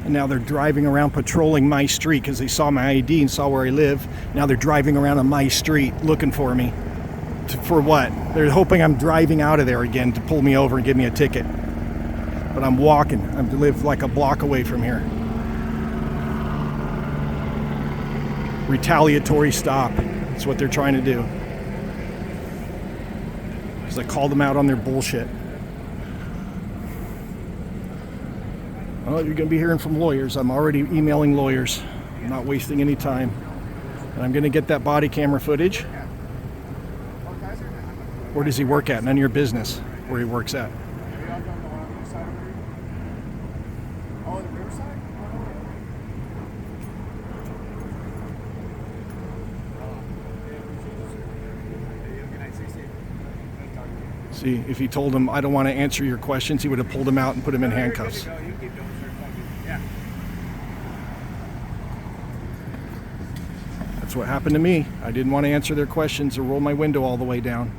And now they're driving around patrolling my street because they saw my ID and saw where I live. Now they're driving around on my street looking for me. For what? They're hoping I'm driving out of there again to pull me over and give me a ticket. But I'm walking. I live like a block away from here. Retaliatory stop. That's what they're trying to do. Because I called them out on their bullshit. Well, you're going to be hearing from lawyers. I'm already emailing lawyers. I'm not wasting any time. And I'm going to get that body camera footage. Where does he work at? None of your business where he works at. See, if he told him, I don't want to answer your questions, he would have pulled him out and put him in handcuffs. That's what happened to me. I didn't want to answer their questions or roll my window all the way down,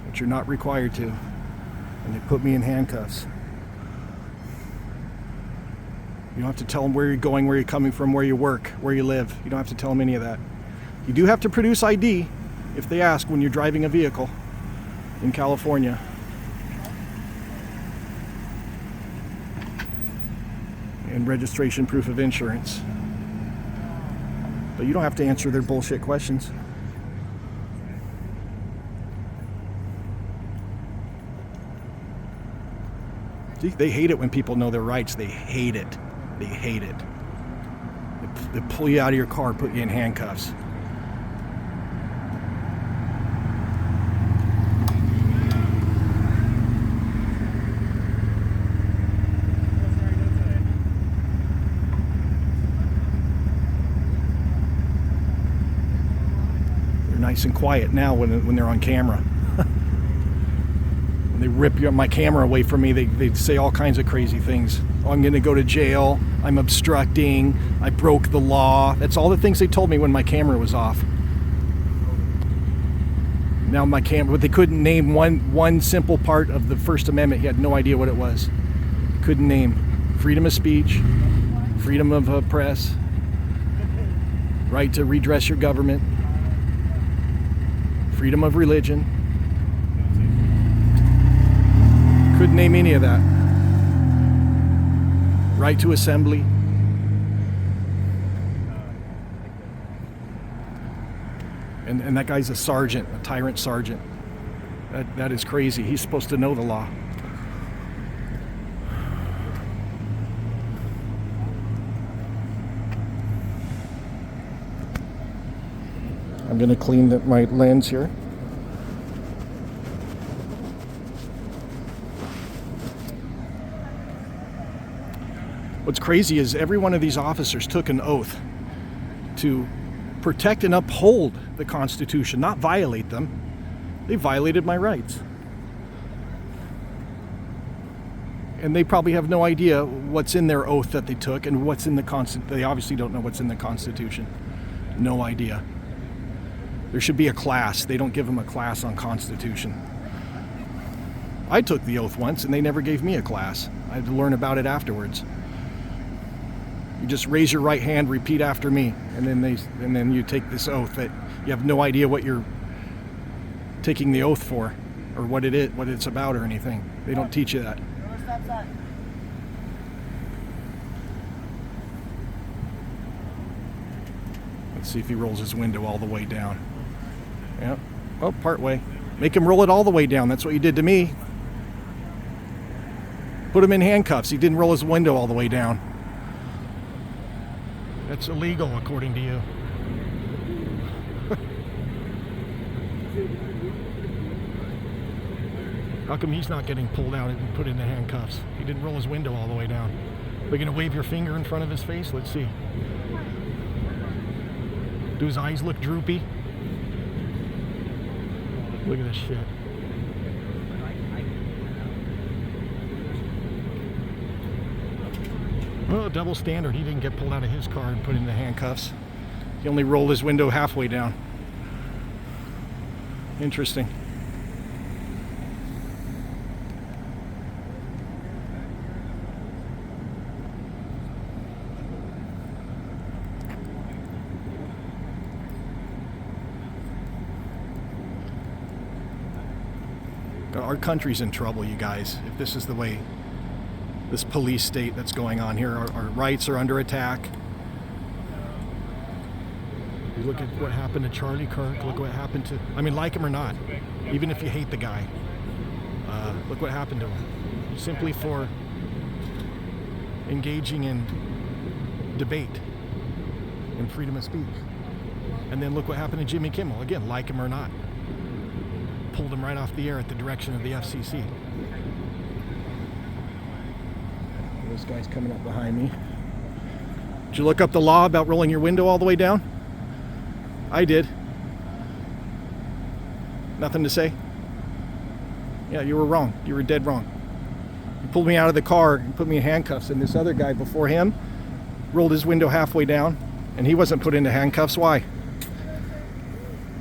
which you're not required to. And they put me in handcuffs. You don't have to tell them where you're going, where you're coming from, where you work, where you live. You don't have to tell them any of that. You do have to produce ID if they ask when you're driving a vehicle. in California. And registration proof of insurance. But you don't have to answer their bullshit questions. See, they hate it when people know their rights. They hate it. They hate it. They pull you out of your car, put you in handcuffs. They're nice and quiet now when they're on camera. When they rip my camera away from me, they say all kinds of crazy things. Oh, I'm going to go to jail. I'm obstructing. I broke the law. That's all the things they told me when my camera was off. Now my camera, but they couldn't name one simple part of the First Amendment. He had no idea what it was. Couldn't name freedom of speech, freedom of press, right to redress your government, freedom of religion. Couldn't name any of that. Right to assembly. And that guy's a sergeant, a tyrant sergeant. That is crazy. He's supposed to know the law. I'm going to clean my lens here. What's crazy is every one of these officers took an oath to protect and uphold the Constitution, not violate them. They violated my rights. And they probably have no idea what's in their oath that they took and what's in the Constitution. They obviously don't know what's in the Constitution. No idea. There should be a class. They don't give them a class on Constitution. I took the oath once and they never gave me a class. I had to learn about it afterwards. You just raise your right hand, repeat after me, and then you take this oath that you have no idea what you're taking the oath for, or what it's about, or anything. They don't teach you that. Let's see if he rolls his window all the way down. Yeah. Oh, part way. Make him roll it all the way down. That's what you did to me. Put him in handcuffs. He didn't roll his window all the way down. That's illegal, according to you. How come he's not getting pulled out and put in the handcuffs? He didn't roll his window all the way down. Are you going to wave your finger in front of his face? Let's see. Do his eyes look droopy? Look at this shit. Well, double standard. He didn't get pulled out of his car and put in the handcuffs. He only rolled his window halfway down. Interesting. Our country's in trouble, you guys, if this is the way, this police state that's going on here. Our rights are under attack. You look at what happened to Charlie Kirk, look what happened to, I mean, like him or not, even if you hate the guy, look what happened to him. Simply for engaging in debate and freedom of speech. And then look what happened to Jimmy Kimmel, again, like him or not. Pulled him right off the air at the direction of the FCC. This guy's coming up behind me. Did you look up the law about rolling your window all the way down? I did. Nothing to say? Yeah, you were wrong. You were dead wrong. You pulled me out of the car and put me in handcuffs, and this other guy before him rolled his window halfway down, and he wasn't put into handcuffs. Why?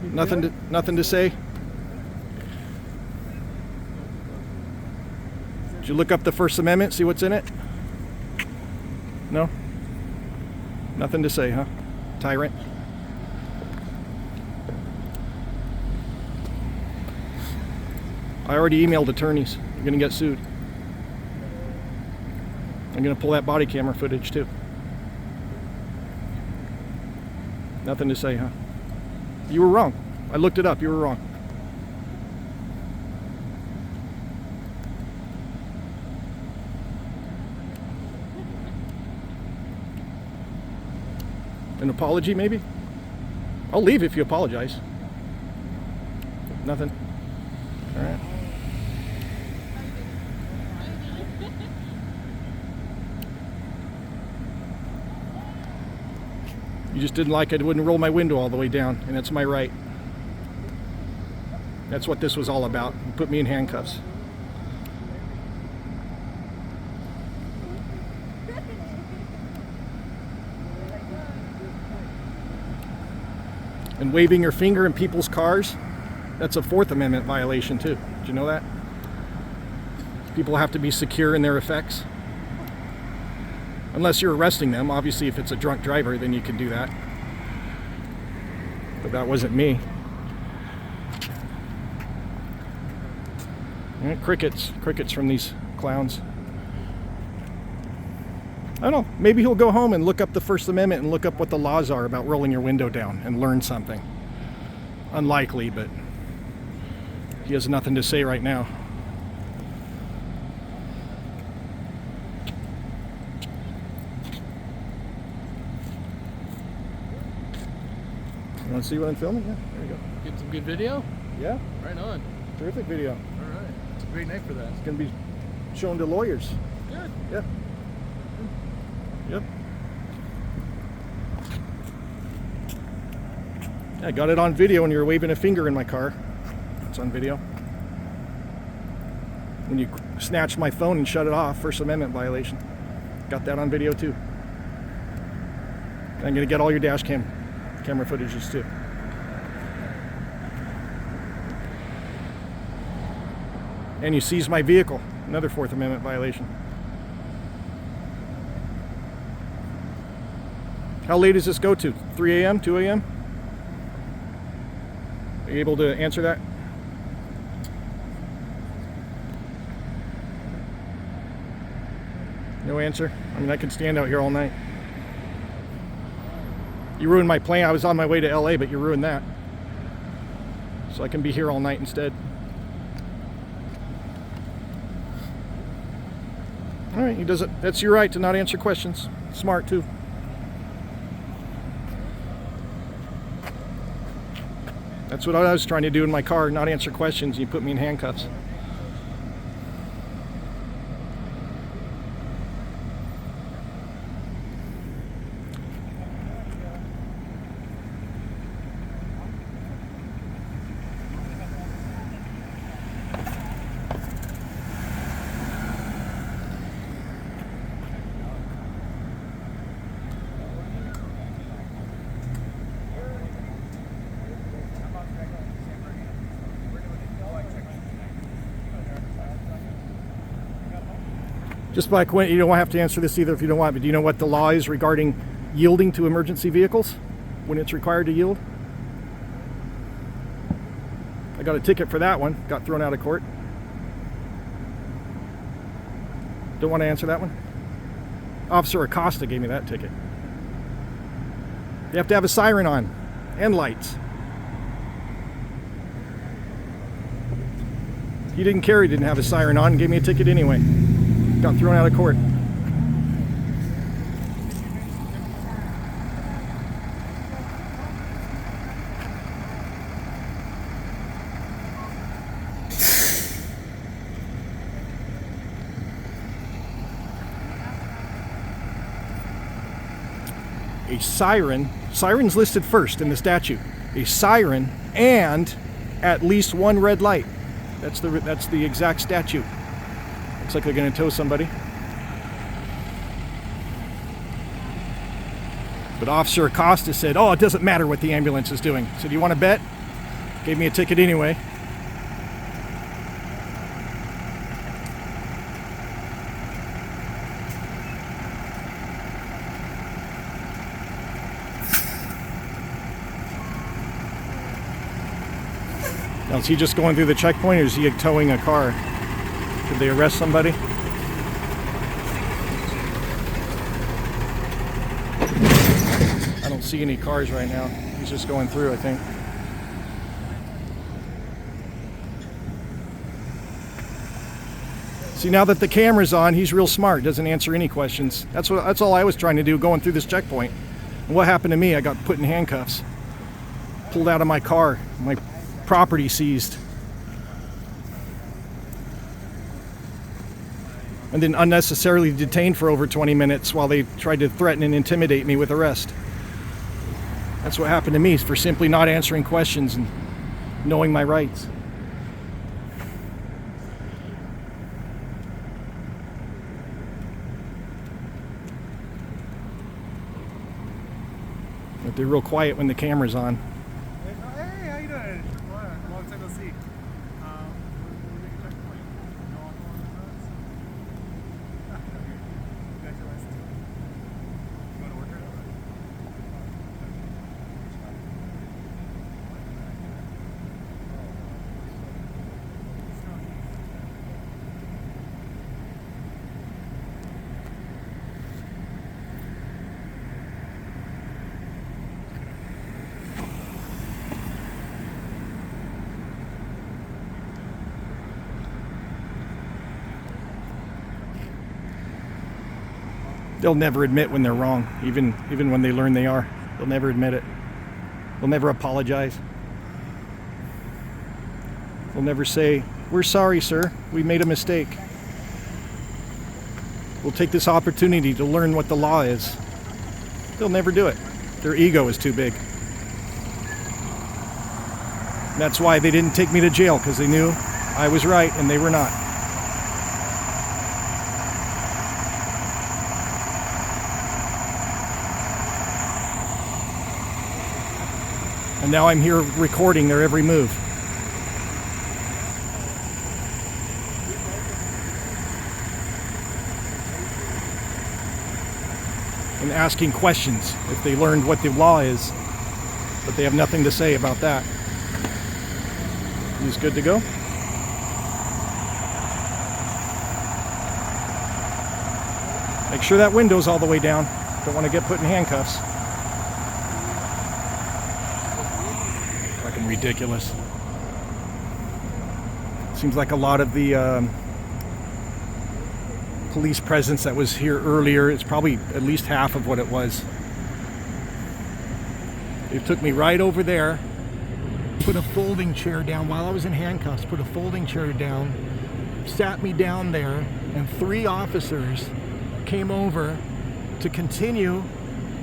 Nothing to say? Did you look up the First Amendment, see what's in it? No? Nothing to say, huh? Tyrant? I already emailed attorneys. You're gonna get sued. I'm gonna pull that body camera footage too. Nothing to say, huh? You were wrong. I looked it up. You were wrong. An apology, maybe? I'll leave if you apologize. Nothing. All right. You just didn't like I wouldn't roll my window all the way down, and that's my right. That's what this was all about. You put me in handcuffs. And waving your finger in people's cars, that's a Fourth Amendment violation too. Did you know that? People have to be secure in their effects. Unless you're arresting them. Obviously, if it's a drunk driver, then you can do that. But that wasn't me. Yeah, crickets from these clowns. I don't know, maybe he'll go home and look up the First Amendment and look up what the laws are about rolling your window down and learn something. Unlikely, but he has nothing to say right now. You want to see what I'm filming? Yeah, there you go. Get some good video? Yeah, Right on. terrific video. All right. It's a great night for that. It's going to be shown to lawyers. Good. Yeah. Yep. I got it on video when you were waving a finger in my car. It's on video. When you snatched my phone and shut it off, First Amendment violation. Got that on video too. I'm gonna get all your dash camera footages too. And you seized my vehicle, another Fourth Amendment violation. How late does this go to? 3 a.m., 2 a.m.? Are you able to answer that? No answer? I mean, I can stand out here all night. You ruined my plan. I was on my way to LA, but you ruined that. So I can be here all night instead. All right, he does it. That's your right to not answer questions. Smart too. That's what I was trying to do in my car, not answer questions. You put me in handcuffs. Just by coincidence, you don't have to answer this either if you don't want, but do you know what the law is regarding yielding to emergency vehicles when it's required to yield? I got a ticket for that one, got thrown out of court. Don't want to answer that one? Officer Acosta gave me that ticket. You have to have a siren on and lights. He didn't care he didn't have a siren on and gave me a ticket anyway. Got thrown out of court. A siren's listed first in the statute. A siren and at least one red light. That's the exact statute. Looks like they're going to tow somebody. But Officer Acosta said, "Oh, it doesn't matter what the ambulance is doing." So do you want to bet? Gave me a ticket anyway. Now, is he just going through the checkpoint, or is he towing a car? Did they arrest somebody? I don't see any cars right now. He's just going through, I think. See, now that the camera's on, he's real smart. Doesn't answer any questions. That's all I was trying to do going through this checkpoint. And what happened to me? I got put in handcuffs. Pulled out of my car. My property seized. And then unnecessarily detained for over 20 minutes while they tried to threaten and intimidate me with arrest. That's what happened to me for simply not answering questions and knowing my rights. But they're real quiet when the camera's on. Hey, how you doing? Long time no see. We're making checkpoint. No alcohol in the drugs. You got your license? You want to work right over? They'll never admit when they're wrong, even when they learn they are. They'll never admit it. They'll never apologize. They'll never say, "We're sorry, sir. We made a mistake. We'll take this opportunity to learn what the law is." They'll never do it. Their ego is too big. And that's why they didn't take me to jail, because they knew I was right and they were not. And now I'm here recording their every move. And asking questions if they learned what the law is, but they have nothing to say about that. He's good to go. Make sure that window's all the way down. Don't want to get put in handcuffs. Fucking ridiculous. Seems like a lot of the police presence that was here earlier, it's probably at least half of what it was. They took me right over there, put a folding chair down while I was in handcuffs, put a folding chair down, sat me down there, and 3 officers came over to continue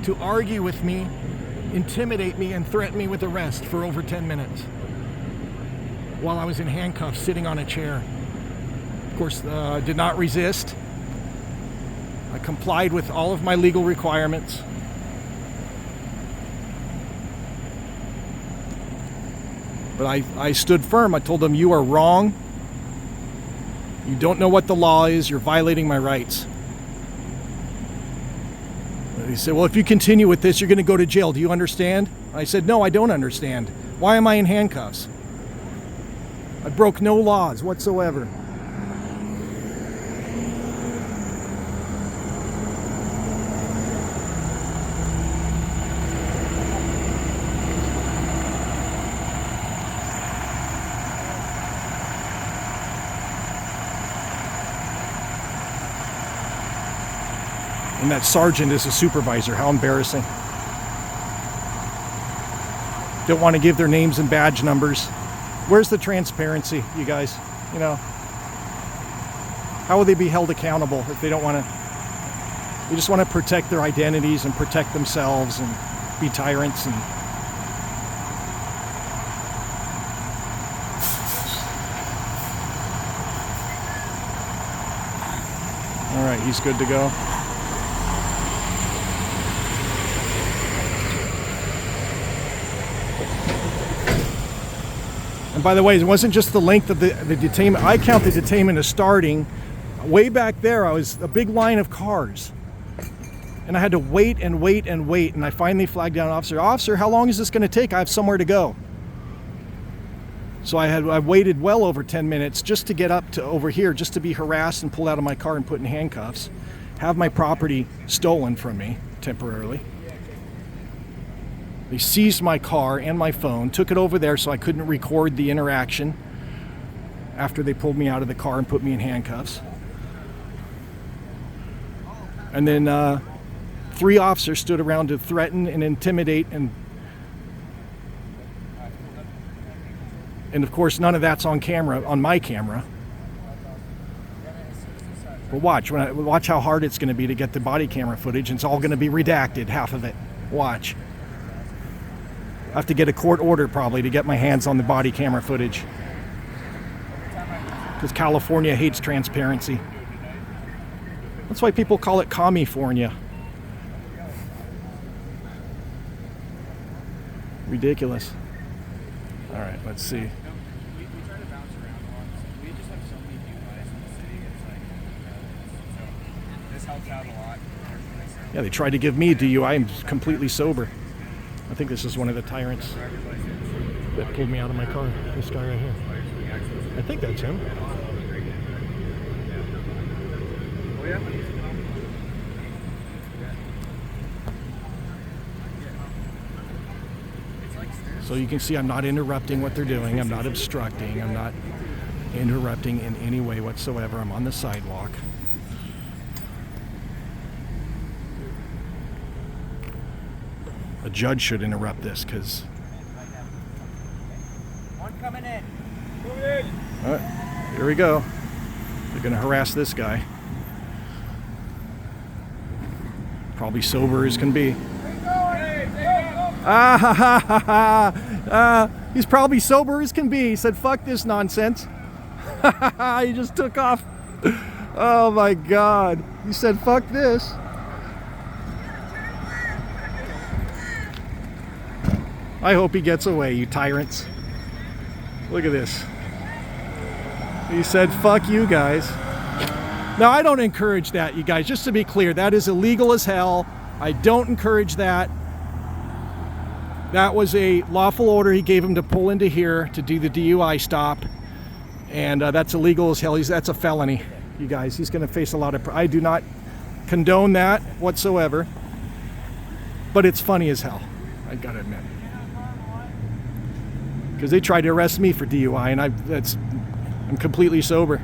to argue with me, intimidate me, and threaten me with arrest for over 10 minutes while I was in handcuffs sitting on a chair. Of course, did not resist. I complied with all of my legal requirements. But I stood firm. I told them, "You are wrong. You don't know what the law is. You're violating my rights." He said, "Well, if you continue with this, you're going to go to jail. Do you understand?" I said, "No, I don't understand. Why am I in handcuffs? I broke no laws whatsoever." And that sergeant is a supervisor. How embarrassing. Don't want to give their names and badge numbers. Where's the transparency, you guys? You know, how will they be held accountable if they don't want to? They just want to protect their identities and protect themselves and be tyrants. And all right, he's good to go. And by the way, it wasn't just the length of the detainment. I count the detainment as starting. Way back there, I was a big line of cars. And I had to wait and wait and wait. And I finally flagged down an officer. "Officer, how long is this going to take? I have somewhere to go." So I waited well over 10 minutes just to get up to over here, just to be harassed and pulled out of my car and put in handcuffs, have my property stolen from me temporarily. They seized my car and my phone, took it over there so I couldn't record the interaction after they pulled me out of the car and put me in handcuffs. And then 3 officers stood around to threaten and intimidate, and of course none of that's on camera, on my camera. But watch how hard it's going to be to get the body camera footage, and it's all going to be redacted, half of it. Watch. I have to get a court order probably to get my hands on the body camera footage, because California hates transparency. That's why people call it California. Ridiculous. All right, let's see. We try to bounce around a lot. We just have so many DUIs in the city. It's like, so this helps out a lot. Yeah, they tried to give me a DUI. I'm completely sober. I think this is one of the tyrants that pulled me out of my car. This guy right here. I think that's him. Oh, yeah? So you can see I'm not interrupting what they're doing. I'm not obstructing. I'm not interrupting in any way whatsoever. I'm on the sidewalk. A judge should interrupt this because... One coming in. Here we go. They're going to harass this guy. Probably sober as can be. He's probably sober as can be. He said, fuck this nonsense. He just took off. Oh my God. He said, fuck this. I hope he gets away, you tyrants. Look at this. He said, fuck you guys. Now, I don't encourage that, you guys. Just to be clear, that is illegal as hell. I don't encourage that. That was a lawful order he gave him to pull into here to do the DUI stop. And that's illegal as hell. That's a felony, you guys. He's going to face a lot of... I do not condone that whatsoever. But it's funny as hell, I gotta admit. Because they tried to arrest me for DUI, and I'm completely sober.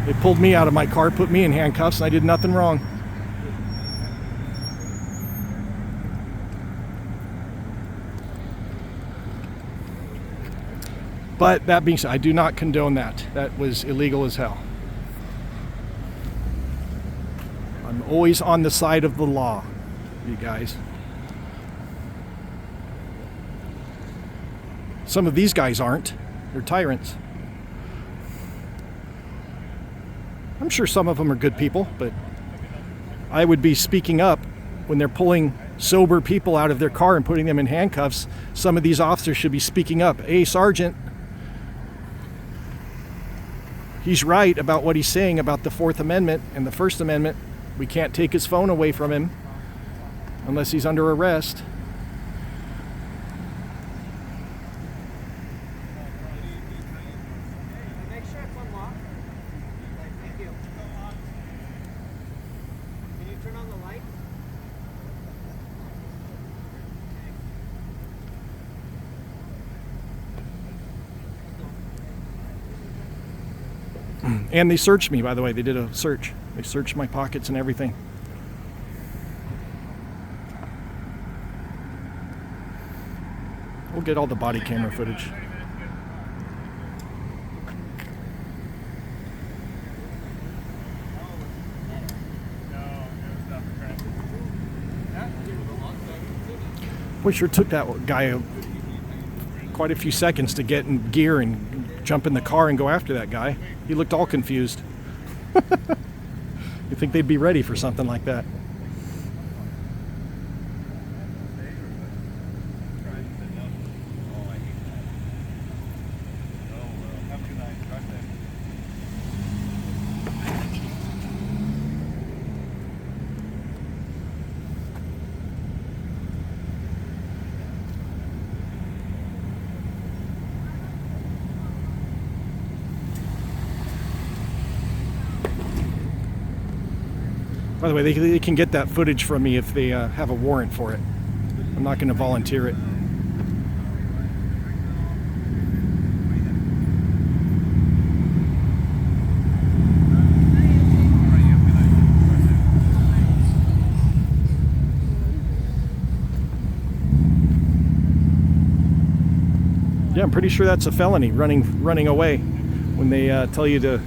They pulled me out of my car, put me in handcuffs, and I did nothing wrong. But that being said, I do not condone that. That was illegal as hell. I'm always on the side of the law, you guys. Some of these guys aren't. They're tyrants. I'm sure some of them are good people, but I would be speaking up when they're pulling sober people out of their car and putting them in handcuffs. Some of these officers should be speaking up. Hey, Sergeant, he's right about what he's saying about the Fourth Amendment and the First Amendment. We can't take his phone away from him unless he's under arrest. Make sure it's unlocked. Thank you. Can you turn on the light? And they searched me, by the way. They did a search. They searched my pockets and everything. We'll get all the body camera footage. Boy, sure took that guy quite a few seconds to get in gear and jump in the car and go after that guy. He looked all confused. You think they'd be ready for something like that? By the way, they can get that footage from me if they have a warrant for it. I'm not going to volunteer it. Yeah, I'm pretty sure that's a felony, running away when they tell you to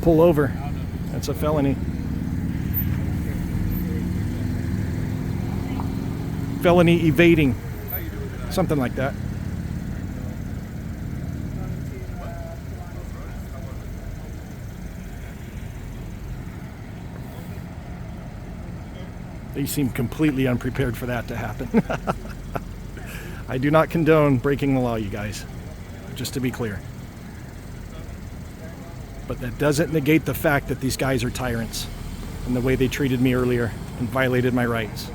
pull over. That's a felony. Felony evading, something like that. They seem completely unprepared for that to happen. I do not condone breaking the law, you guys, just to be clear. But that doesn't negate the fact that these guys are tyrants and the way they treated me earlier and violated my rights.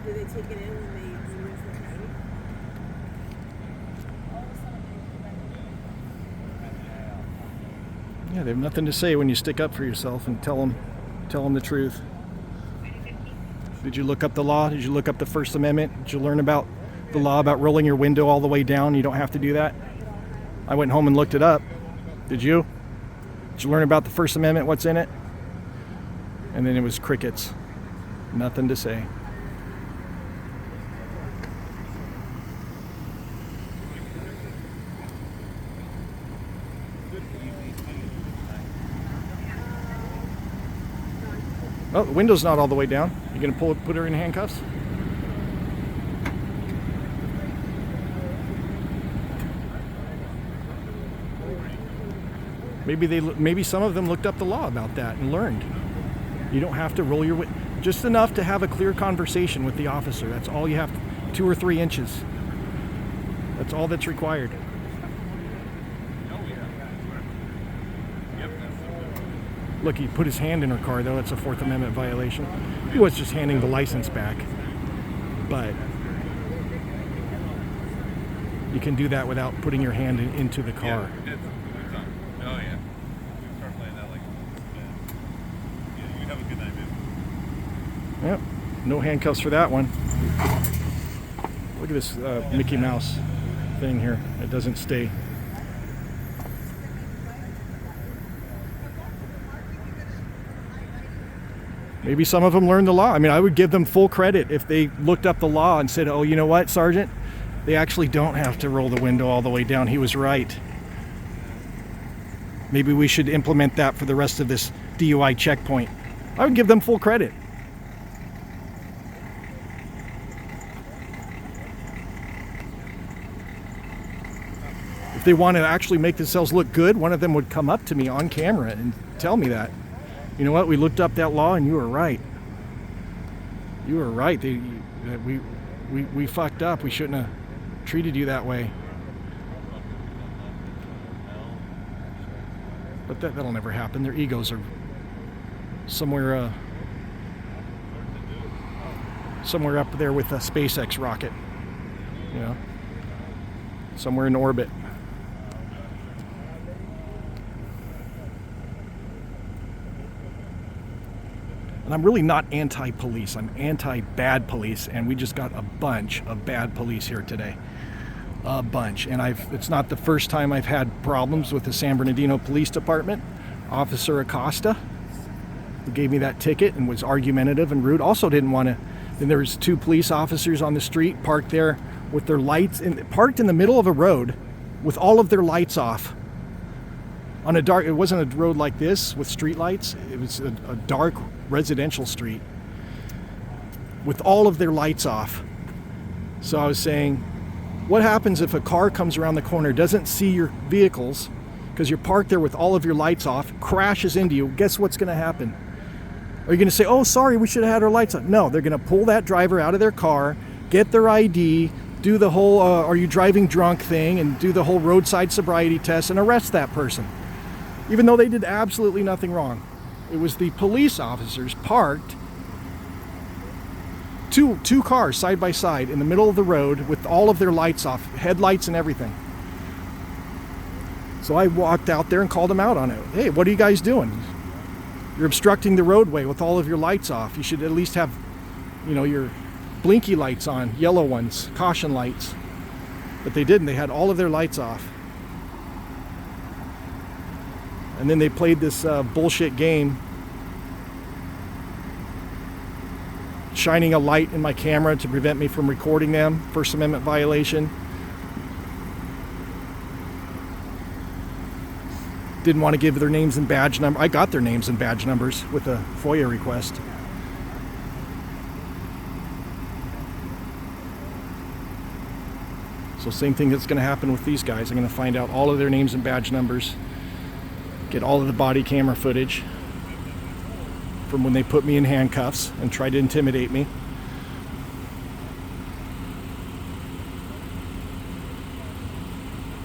Do they take it in when they lose their money? Yeah, they have nothing to say when you stick up for yourself and tell them the truth. Did you look up the law? Did you look up the First Amendment? Did you learn about the law about rolling your window all the way down? You don't have to do that. I went home and looked it up. Did you? Did you learn about the First Amendment? What's in it? And then it was crickets. Nothing to say. Oh, the window's not all the way down. You gonna put her in handcuffs? Maybe some of them looked up the law about that and learned. You don't have to roll your window. Just enough to have a clear conversation with the officer. That's all you have. 2 or 3 inches. That's all that's required. Look, he put his hand in her car, though. That's a Fourth Amendment violation. He was just handing the license back. But you can do that without putting your hand into the car. Yeah, oh, yeah. We start playing that like, yeah, you have a good night, man. Yep. No handcuffs for that one. Look at this Mickey Mouse thing here. It doesn't stay. Maybe some of them learned the law. I mean, I would give them full credit if they looked up the law and said, oh, you know what, Sergeant? They actually don't have to roll the window all the way down. He was right. Maybe we should implement that for the rest of this DUI checkpoint. I would give them full credit. If they want to actually make themselves look good, one of them would come up to me on camera and tell me that. You know what? We looked up that law, and you were right. You were right. We fucked up. We shouldn't have treated you that way. But that'll never happen. Their egos are somewhere up there with a SpaceX rocket. You know, somewhere in orbit. And I'm really not anti-police. I'm anti-bad police, and we just got a bunch of bad police here today. A bunch. And it's not the first time I've had problems with the San Bernardino Police Department. Officer Acosta, who gave me that ticket and was argumentative and rude, also didn't want to. Then there was 2 police officers on the street parked there with their lights, parked in the middle of a road with all of their lights off. On a dark, it wasn't a road like this with street lights. It was a dark residential street with all of their lights off. So I was saying, what happens if a car comes around the corner, doesn't see your vehicles because you're parked there with all of your lights off, crashes into you? Guess what's going to happen? Are you going to say, oh, sorry, we should have had our lights on? No, they're going to pull that driver out of their car, get their ID, do the whole are you driving drunk thing and do the whole roadside sobriety test and arrest that person, even though they did absolutely nothing wrong. It was the police officers parked two cars side by side in the middle of the road with all of their lights off, headlights and everything. So I walked out there and called them out on it. Hey, what are you guys doing? You're obstructing the roadway with all of your lights off. You should at least have, you know, your blinky lights on, yellow ones, caution lights. But they didn't. They had all of their lights off. And then they played this bullshit game, shining a light in my camera to prevent me from recording them. First Amendment violation. Didn't want to give their names and badge number. I got their names and badge numbers with a FOIA request. So same thing that's going to happen with these guys. I'm going to find out all of their names and badge numbers, get all of the body camera footage from when they put me in handcuffs and tried to intimidate me.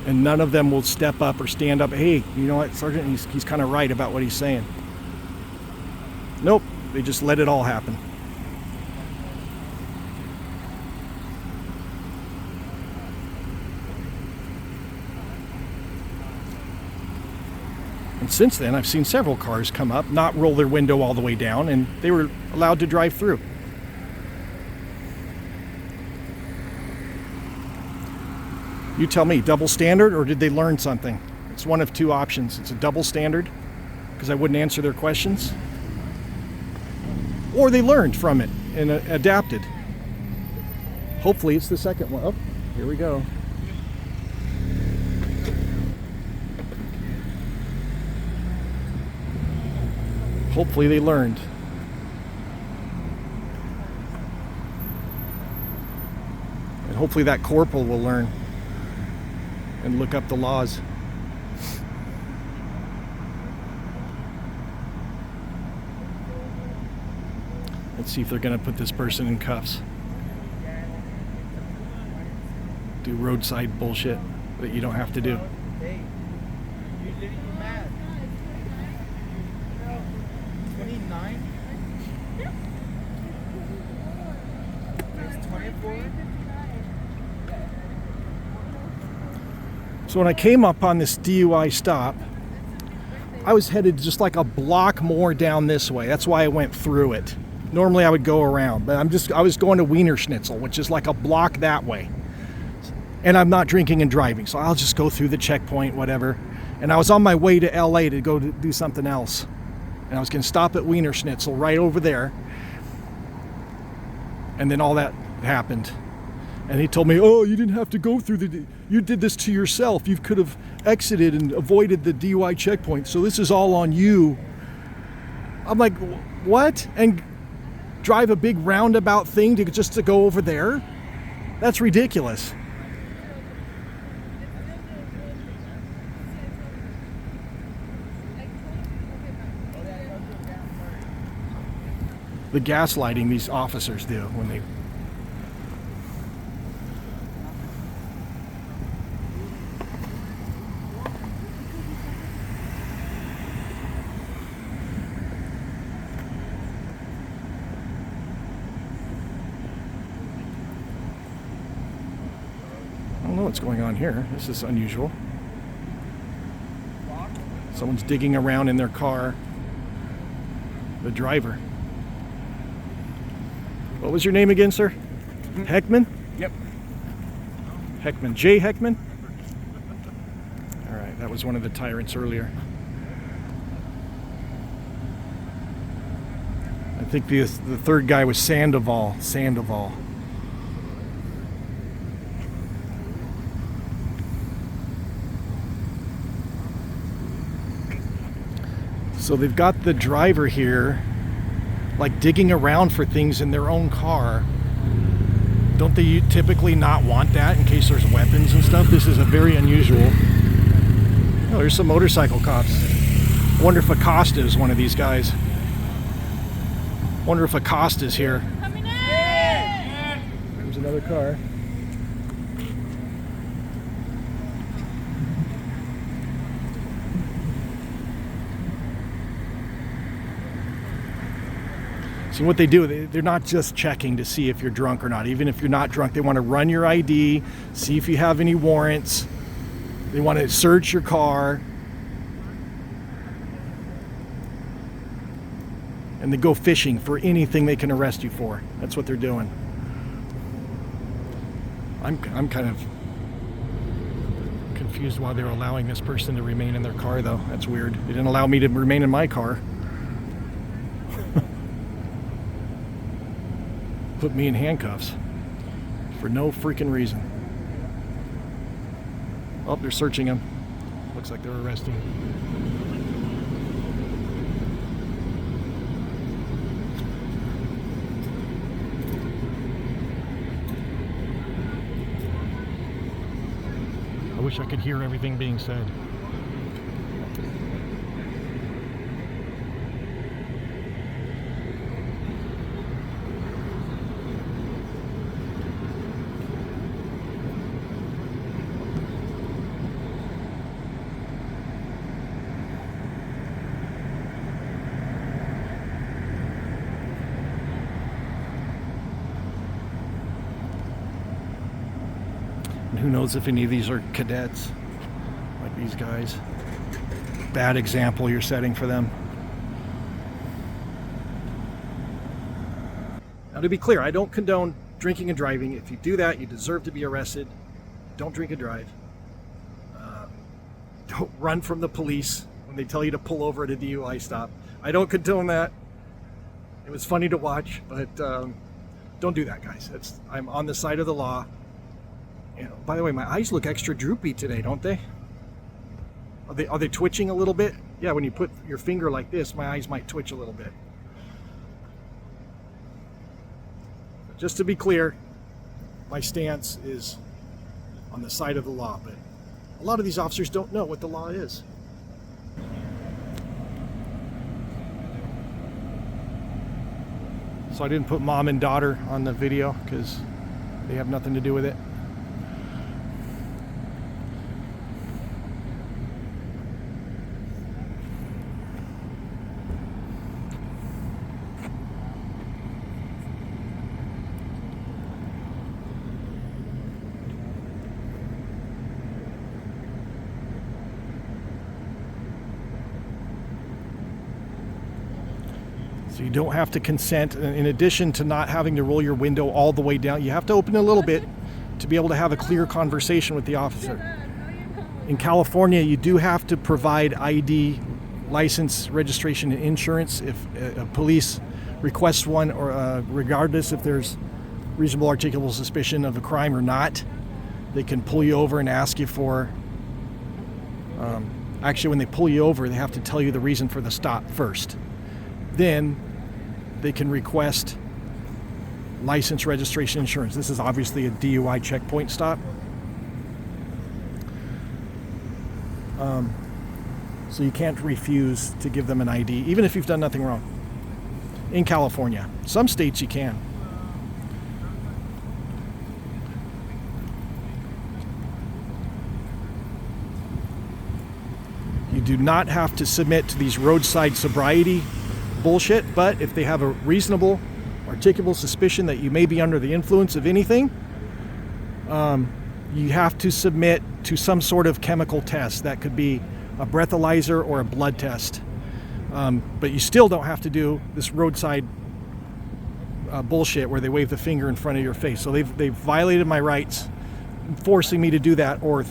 And none of them will step up or stand up. Hey, you know what, Sergeant, he's kind of right about what he's saying. Nope, they just let it all happen. And since then, I've seen several cars come up, not roll their window all the way down, and they were allowed to drive through. You tell me, double standard, or did they learn something? It's one of two options. It's a double standard, because I wouldn't answer their questions, or they learned from it and adapted. Hopefully it's the second one. Oh, here we go. Hopefully they learned. And hopefully that corporal will learn and look up the laws. Let's see if they're going to put this person in cuffs. Do roadside bullshit that you don't have to do. Hey, you living mad. 29? It's 24? So when I came up on this DUI stop, I was headed just like a block more down this way. That's why I went through it. Normally I would go around, but I was going to Wiener Schnitzel, which is like a block that way. And I'm not drinking and driving, so I'll just go through the checkpoint, whatever. And I was on my way to LA to go to do something else. And I was going to stop at Wiener Schnitzel right over there. And then all that happened. And he told me, oh, you didn't have to go through you did this to yourself. You could have exited and avoided the DUI checkpoint. So this is all on you. I'm like, what? And drive a big roundabout thing just to go over there? That's ridiculous. The gaslighting these officers do when they... I don't know what's going on here. This is unusual. Someone's digging around in their car. The driver. What was your name again, sir? Heckman? Yep. Heckman. Jay Heckman? All right, that was one of the tyrants earlier. I think the third guy was Sandoval. Sandoval. So they've got the driver here, like digging around for things in their own car. Don't they typically not want that in case there's weapons and stuff? This is a very unusual. Oh, there's some motorcycle cops. Wonder if Acosta is one of these guys. Wonder if Acosta's here. There's another car. See what they do, they're not just checking to see if you're drunk or not. Even if you're not drunk, they want to run your ID, see if you have any warrants. They want to search your car. And they go fishing for anything they can arrest you for. That's what they're doing. I'm kind of confused why they're allowing this person to remain in their car, though. That's weird. They didn't allow me to remain in my car. Put me in handcuffs for no freaking reason. Oh, they're searching him. Looks like they're arresting him. I wish I could hear everything being said. And who knows if any of these are cadets, like these guys. Bad example you're setting for them. Now, to be clear, I don't condone drinking and driving. If you do that, you deserve to be arrested. Don't drink and drive. Don't run from the police when they tell you to pull over at a DUI stop. I don't condone that. It was funny to watch, but don't do that, guys. I'm on the side of the law. You know, by the way, my eyes look extra droopy today, don't they? Are they twitching a little bit? Yeah, when you put your finger like this, my eyes might twitch a little bit. Just to be clear, my stance is on the side of the law, but a lot of these officers don't know what the law is. So I didn't put mom and daughter on the video because they have nothing to do with it. So you don't have to consent. In addition to not having to roll your window all the way down, you have to open it a little bit to be able to have a clear conversation with the officer. In California, you do have to provide ID, license, registration, and insurance if a police requests one, or regardless if there's reasonable articulable suspicion of a crime or not. They can pull you over and ask you for, actually when they pull you over, they have to tell you the reason for the stop first. Then they can request license, registration, insurance. This is obviously a DUI checkpoint stop. So you can't refuse to give them an ID, even if you've done nothing wrong. In California. Some states you can. You do not have to submit to these roadside sobriety bullshit, but if they have a reasonable, articulable suspicion that you may be under the influence of anything, you have to submit to some sort of chemical test. That could be a breathalyzer or a blood test. But you still don't have to do this roadside bullshit where they wave the finger in front of your face. So they've violated my rights, forcing me to do that, or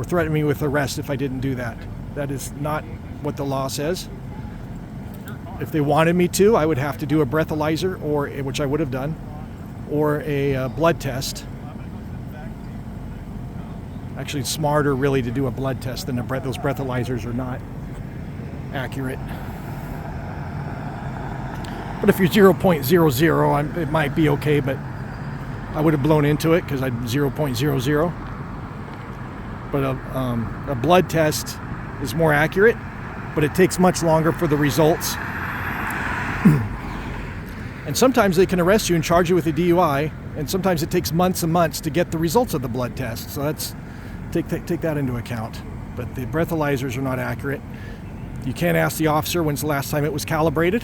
threatening me with arrest if I didn't do that. That is not what the law says. If they wanted me to, I would have to do a breathalyzer, or which I would have done, or a blood test. Actually, it's smarter really to do a blood test than those breathalyzers are not accurate. But if you're 0.00, it might be okay, but I would have blown into it because I'm 0.00. But a blood test is more accurate, but it takes much longer for the results. And sometimes they can arrest you and charge you with a DUI, and sometimes it takes months and months to get the results of the blood test. So that's take that into account. But the breathalyzers are not accurate. You can't ask the officer when's the last time it was calibrated.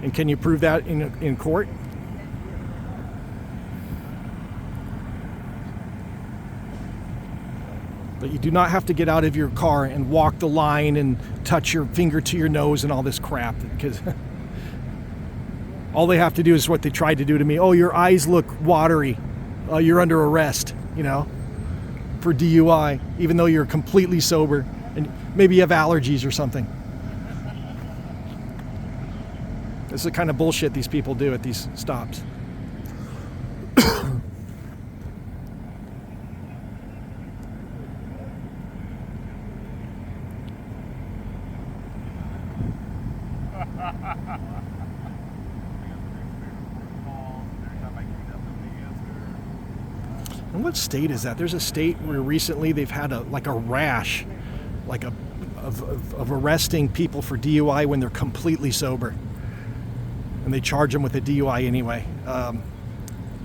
And can you prove that in court? But you do not have to get out of your car and walk the line and touch your finger to your nose and all this crap, because all they have to do is what they tried to do to me. Oh, your eyes look watery. You're under arrest, you know, for DUI, even though you're completely sober and maybe you have allergies or something. This is the kind of bullshit these people do at these stops. And what state is that? There's a state where recently they've had a rash, of arresting people for DUI when they're completely sober, and they charge them with a DUI anyway.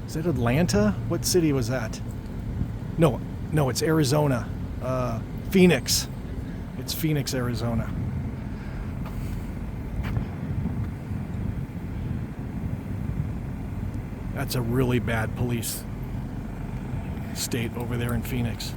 Is it Atlanta? What city was that? No, it's Arizona. Phoenix. It's Phoenix, Arizona. That's a really bad police state over there in Phoenix.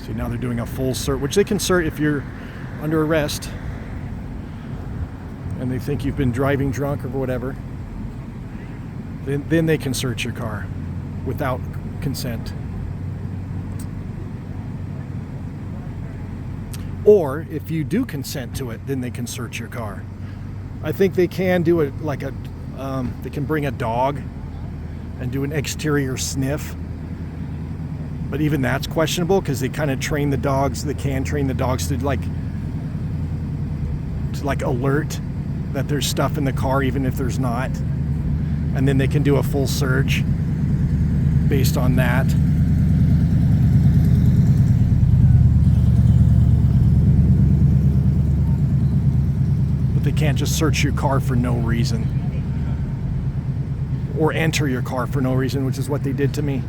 See, now they're doing a full cert, which they can cert if you're under arrest and they think you've been driving drunk or whatever. Then they can search your car without consent. Or if you do consent to it, then they can search your car. I think they can do it like they can bring a dog and do an exterior sniff. But even that's questionable because they kind of train the dogs. They can train the dogs to like alert that there's stuff in the car, even if there's not. And then they can do a full search based on that. But they can't just search your car for no reason. Or enter your car for no reason, which is what they did to me.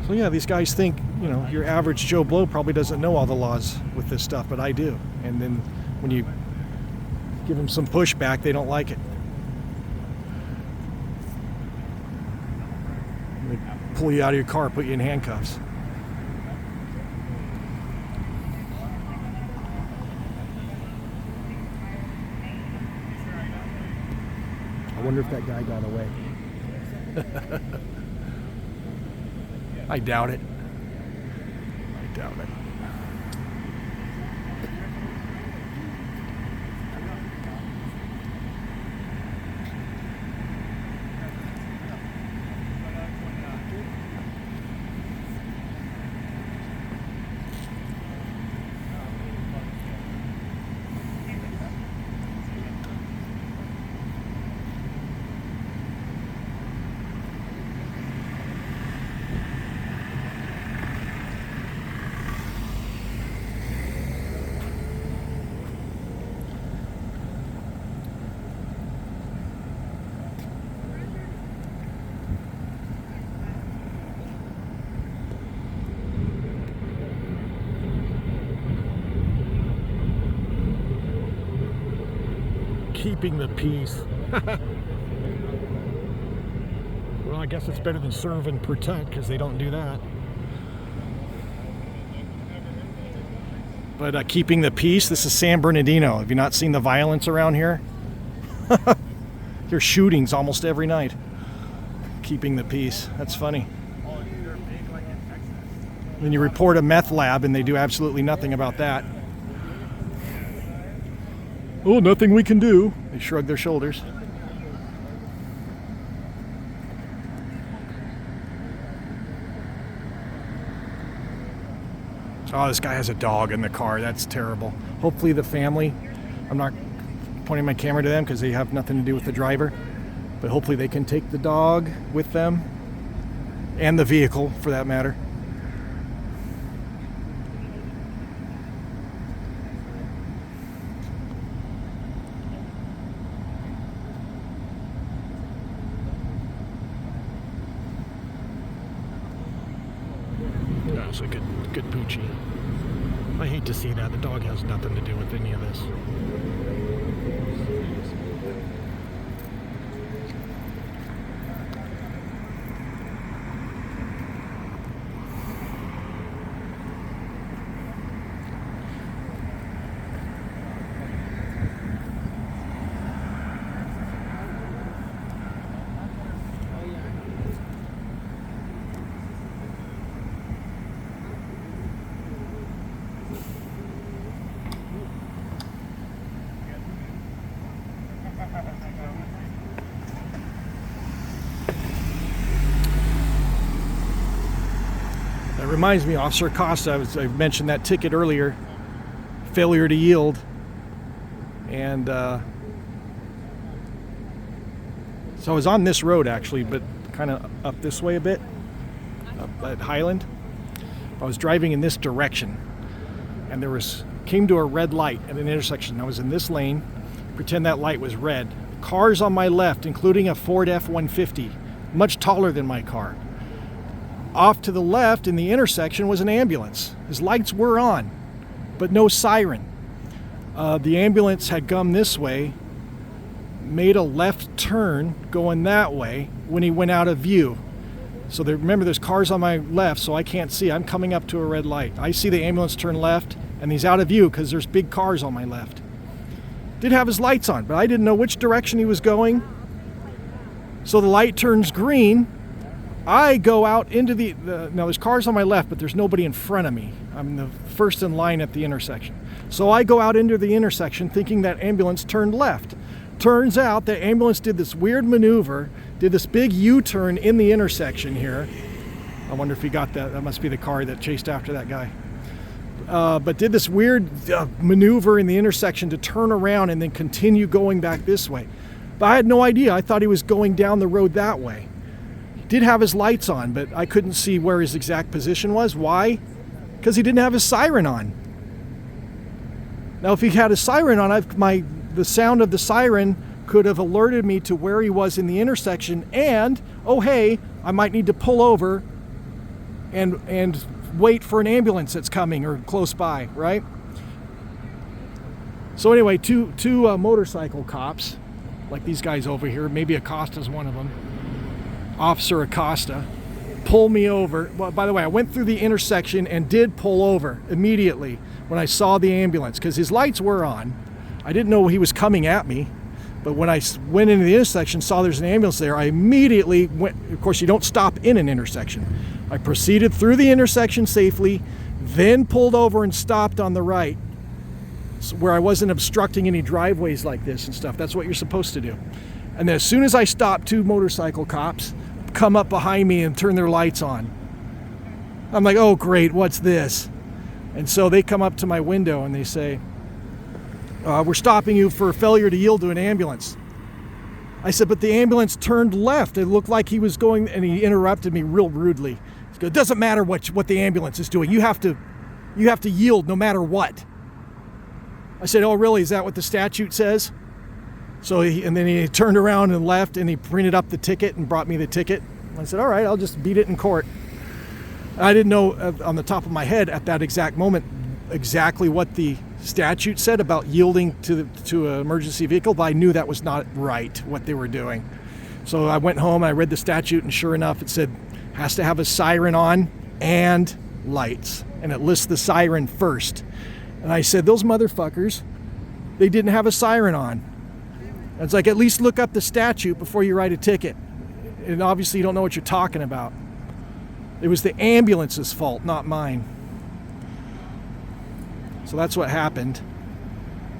So yeah, these guys think, you know, your average Joe Blow probably doesn't know all the laws with this stuff, but I do. And then when you give them some pushback, they don't like it. They pull you out of your car, put you in handcuffs. I wonder if that guy got away. I doubt it. I doubt it. Keeping the peace. Well, I guess it's better than serve and protect because they don't do that. But keeping the peace, this is San Bernardino. Have you not seen the violence around here? There's shootings almost every night. Keeping the peace. That's funny. Then you report a meth lab and they do absolutely nothing about that. Oh, nothing we can do. They shrug their shoulders. Oh, this guy has a dog in the car. That's terrible. Hopefully the family, I'm not pointing my camera to them because they have nothing to do with the driver, but hopefully they can take the dog with them and the vehicle for that matter. was a good poochie. I hate to see that. The dog has nothing to do with any of this. That reminds me, Officer Acosta, I mentioned that ticket earlier, failure to yield. And so I was on this road actually, but kind of up this way a bit, up at Highland. I was driving in this direction, and came to a red light at an intersection. I was in this lane, pretend that light was red. Cars on my left, including a Ford F-150, much taller than my car. Off to the left in the intersection was an ambulance. His lights were on, but no siren. The ambulance had come this way, made a left turn going that way when he went out of view. So remember, there's cars on my left, so I can't see. I'm coming up to a red light. I see the ambulance turn left, and he's out of view because there's big cars on my left. Did have his lights on, but I didn't know which direction he was going. So the light turns green. I go out into now there's cars on my left, but there's nobody in front of me. I'm the first in line at the intersection. So I go out into the intersection thinking that ambulance turned left. Turns out the ambulance did this weird maneuver, did this big U-turn in the intersection here. I wonder if he got that. That must be the car that chased after that guy. But did this weird maneuver in the intersection to turn around and then continue going back this way. But I had no idea. I thought he was going down the road that way. Did have his lights on, but I couldn't see where his exact position was. Why? Because he didn't have his siren on. Now, if he had his siren on, the sound of the siren could have alerted me to where he was in the intersection, and oh hey, I might need to pull over and wait for an ambulance that's coming or close by, right? So anyway, two motorcycle cops, like these guys over here, maybe Acosta's one of them. Officer Acosta, pull me over. Well, by the way, I went through the intersection and did pull over immediately when I saw the ambulance because his lights were on. I didn't know he was coming at me, but when I went into the intersection, saw there's an ambulance there, I immediately went. Of course, you don't stop in an intersection. I proceeded through the intersection safely, then pulled over and stopped on the right, where I wasn't obstructing any driveways like this and stuff. That's what you're supposed to do. And then as soon as I stopped, two motorcycle cops come up behind me and turn their lights on. I'm like, oh great, what's this? And so they come up to my window and they say, we're stopping you for failure to yield to an ambulance. I said, but the ambulance turned left. It looked like he was going, and he interrupted me real rudely. He goes, it doesn't matter what the ambulance is doing. You have to yield no matter what. I said, oh really, is that what the statute says? So then he turned around and left, and he printed up the ticket and brought me the ticket. I said, all right, I'll just beat it in court. I didn't know on the top of my head at that exact moment exactly what the statute said about yielding to an emergency vehicle, but I knew that was not right, what they were doing. So I went home, I read the statute, and sure enough, it said has to have a siren on and lights, and it lists the siren first. And I said, those motherfuckers, they didn't have a siren on. It's like, at least look up the statute before you write a ticket. And obviously you don't know what you're talking about. It was the ambulance's fault, not mine. So that's what happened.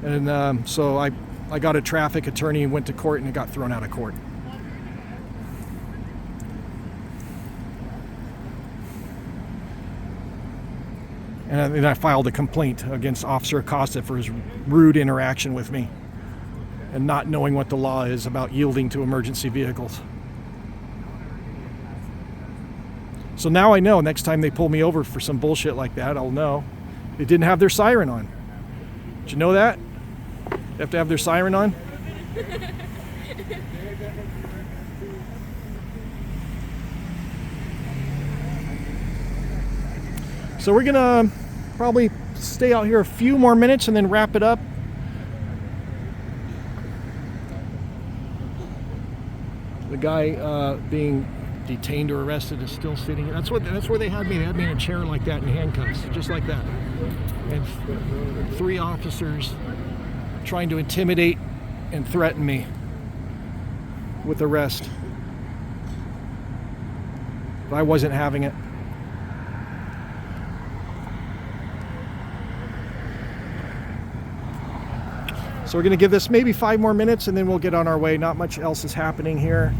And so I got a traffic attorney and went to court, and it got thrown out of court. And then I filed a complaint against Officer Acosta for his rude interaction with me and not knowing what the law is about yielding to emergency vehicles. So now I know, next time they pull me over for some bullshit like that, I'll know. They didn't have their siren on. Did you know that? They have to have their siren on? So we're gonna probably stay out here a few more minutes and then wrap it up. The guy being detained or arrested is still sitting here. That's where they had me. They had me in a chair like that in handcuffs, just like that. And 3 officers trying to intimidate and threaten me with arrest. But I wasn't having it. So we're going to give this maybe 5 more minutes and then we'll get on our way. Not much else is happening here.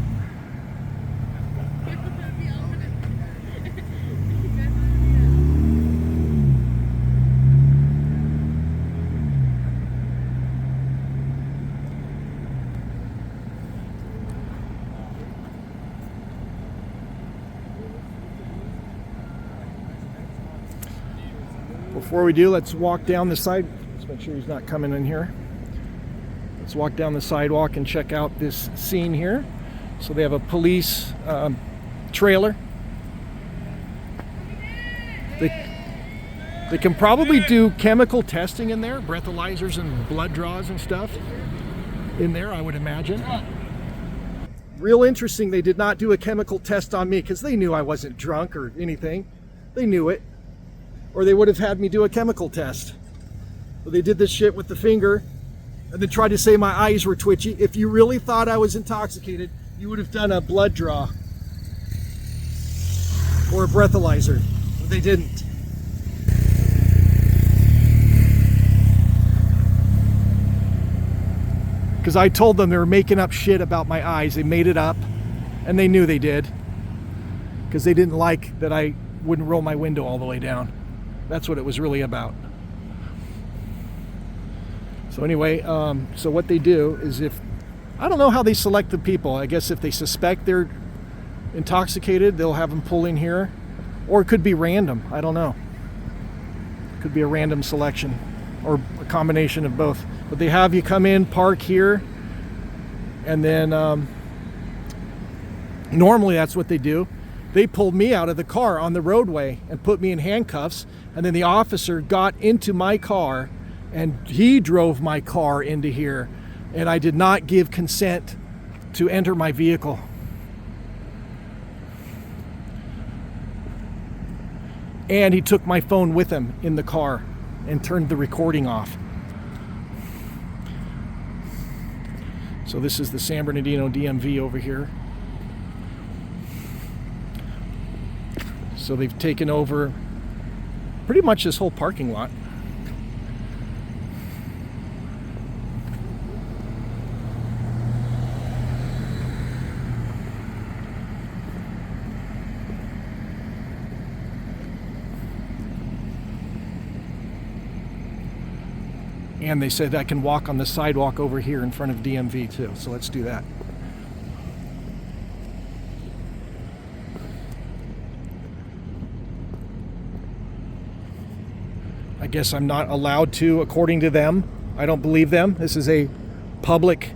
Before we do, let's walk down the side. Let's make sure he's not coming in here. Let's walk down the sidewalk and check out this scene here. So they have a police trailer. They can probably do chemical testing in there, breathalyzers and blood draws and stuff in there, I would imagine. Real interesting, they did not do a chemical test on me because they knew I wasn't drunk or anything. They knew it. Or they would have had me do a chemical test. But they did this shit with the finger and then tried to say my eyes were twitchy. If you really thought I was intoxicated, you would have done a blood draw or a breathalyzer. But they didn't. Because I told them they were making up shit about my eyes. They made it up, and they knew they did. Because they didn't like that I wouldn't roll my window all the way down. That's what it was really about. So anyway, so what they do is I don't know how they select the people. I guess if they suspect they're intoxicated, they'll have them pull in here. Or it could be random. I don't know. It could be a random selection or a combination of both. But they have you come in, park here, and then normally that's what they do. They pulled me out of the car on the roadway and put me in handcuffs, and then the officer got into my car and he drove my car into here, and I did not give consent to enter my vehicle. And he took my phone with him in the car and turned the recording off. So this is the San Bernardino DMV over here. So they've taken over pretty much this whole parking lot. And they said I can walk on the sidewalk over here in front of DMV too. So let's do that. I guess I'm not allowed to, according to them. I don't believe them. This is a public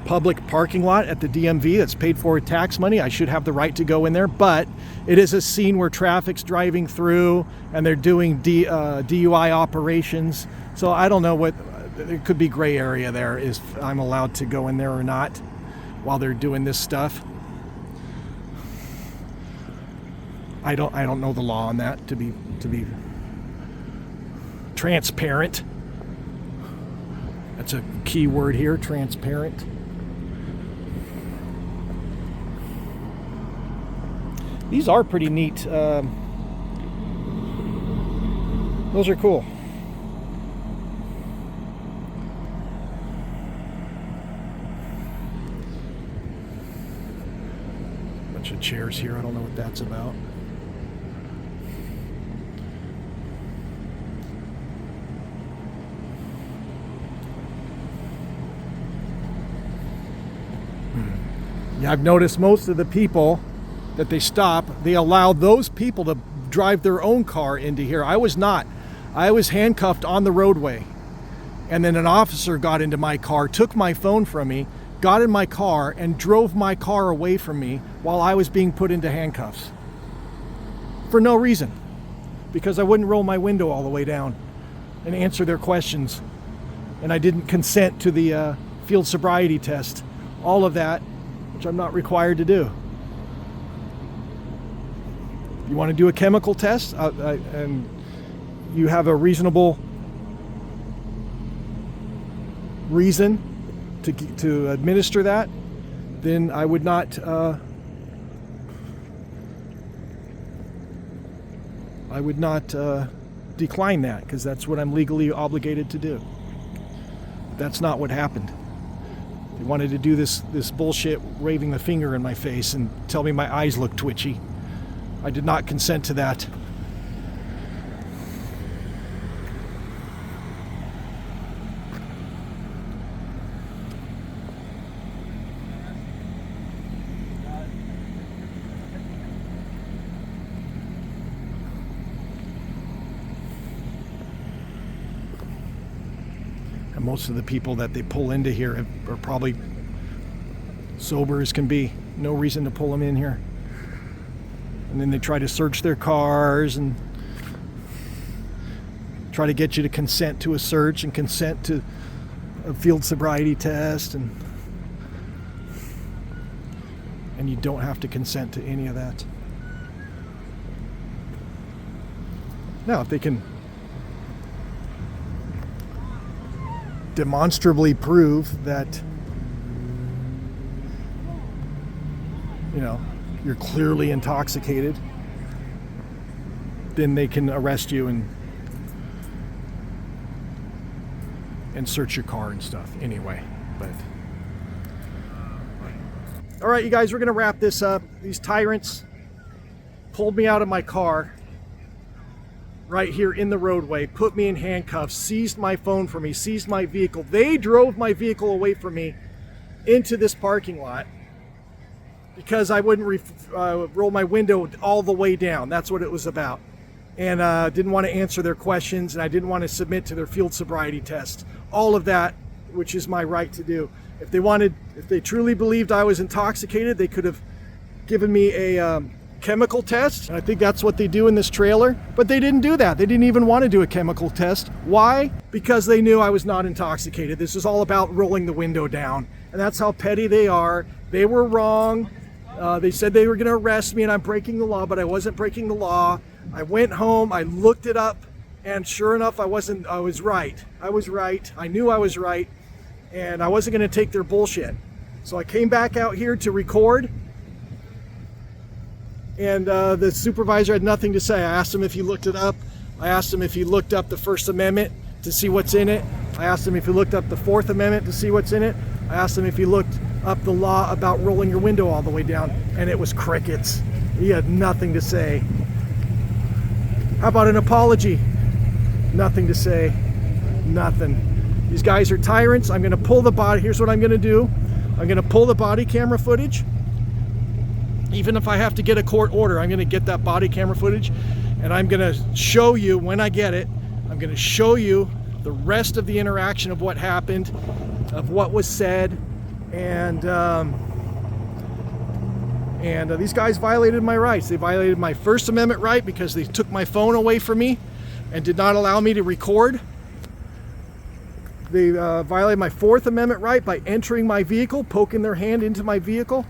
public parking lot at the DMV that's paid for with tax money. I should have the right to go in there, but it is a scene where traffic's driving through and they're doing DUI operations. So I don't know what, it could be gray area there, is I'm allowed to go in there or not while they're doing this stuff. I don't know the law on that, to be transparent. That's a key word here, transparent. These are pretty neat. Those are cool. Bunch of chairs here. I don't know what that's about. Yeah, I've noticed most of the people that they stop, they allow those people to drive their own car into here. I was not. I was handcuffed on the roadway. And then an officer got into my car, took my phone from me, got in my car, and drove my car away from me while I was being put into handcuffs. For no reason. Because I wouldn't roll my window all the way down and answer their questions. And I didn't consent to the field sobriety test. All of that, which I'm not required to do. You want to do a chemical test and you have a reasonable reason to administer that, then I would not decline that, because that's what I'm legally obligated to do. That's not what happened. They wanted to do this bullshit, waving the finger in my face and tell me my eyes look twitchy. I did not consent to that. And most of the people that they pull into here are probably sober as can be. No reason to pull them in here. And then they try to search their cars and try to get you to consent to a search and consent to a field sobriety test, and you don't have to consent to any of that. Now, if they can demonstrably prove that, you know, you're clearly intoxicated, then they can arrest you and search your car and stuff anyway. But all right, you guys, we're gonna wrap this up. These tyrants pulled me out of my car right here in the roadway, put me in handcuffs, seized my phone from me, seized my vehicle. They drove my vehicle away from me into this parking lot because I wouldn't roll my window all the way down. That's what it was about. And didn't want to answer their questions, and I didn't want to submit to their field sobriety test. All of that, which is my right to do. If they truly believed I was intoxicated, they could have given me a chemical test. And I think that's what they do in this trailer. But they didn't do that. They didn't even want to do a chemical test. Why? Because they knew I was not intoxicated. This is all about rolling the window down. And that's how petty they are. They were wrong. They said they were going to arrest me and I'm breaking the law, but I wasn't breaking the law. I went home, I looked it up, and sure enough, I was right. I was right. I knew I was right, and I wasn't going to take their bullshit. So I came back out here to record, and the supervisor had nothing to say. I asked him if he looked it up. I asked him if he looked up the First Amendment to see what's in it. I asked him if he looked up the Fourth Amendment to see what's in it. I asked him if he looked up the law about rolling your window all the way down, and it was crickets. He had nothing to say. How about an apology? Nothing to say. Nothing. These guys are tyrants. I'm going to pull the body. Here's what I'm going to do. I'm going to pull the body camera footage. Even if I have to get a court order, I'm going to get that body camera footage, and I'm going to show you when I get it. I'm going to show you the rest of the interaction of what happened, of what was said, and these guys violated my rights. They violated my First Amendment right because they took my phone away from me and did not allow me to record. They violated my Fourth Amendment right by entering my vehicle, poking their hand into my vehicle.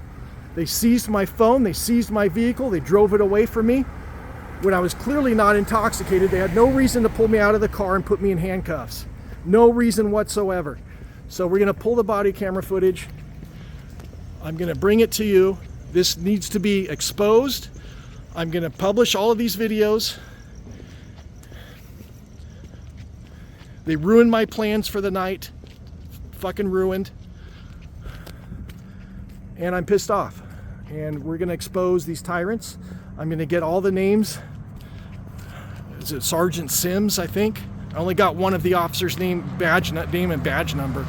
They seized my phone, they seized my vehicle, they drove it away from me when I was clearly not intoxicated. They had no reason to pull me out of the car and put me in handcuffs. No reason whatsoever. So we're gonna pull the body camera footage. I'm gonna bring it to you. This needs to be exposed. I'm gonna publish all of these videos. They ruined my plans for the night. Fucking ruined. And I'm pissed off. And we're gonna expose these tyrants. I'm gonna get all the names. Is it Sergeant Sims, I think? I only got one of the officer's name and badge number.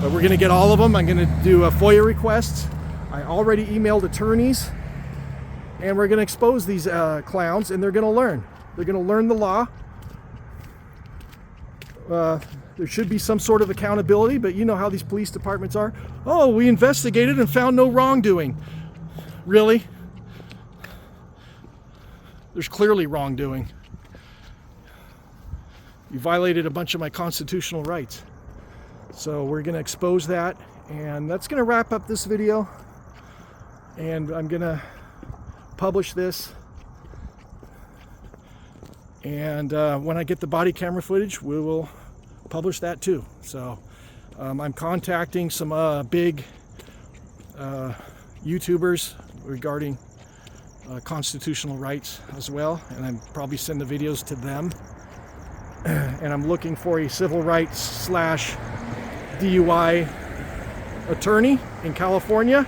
But we're gonna get all of them. I'm gonna do a FOIA request. I already emailed attorneys. And we're gonna expose these clowns, and they're gonna learn. They're gonna learn the law. There should be some sort of accountability, but you know how these police departments are. Oh, we investigated and found no wrongdoing. Really? There's clearly wrongdoing. You violated a bunch of my constitutional rights. So we're going to expose that, and that's going to wrap up this video. And I'm going to publish this. And when I get the body camera footage, we will publish that too. So I'm contacting some big YouTubers regarding constitutional rights as well, and I'm probably send the videos to them. And I'm looking for a civil rights / DUI attorney in California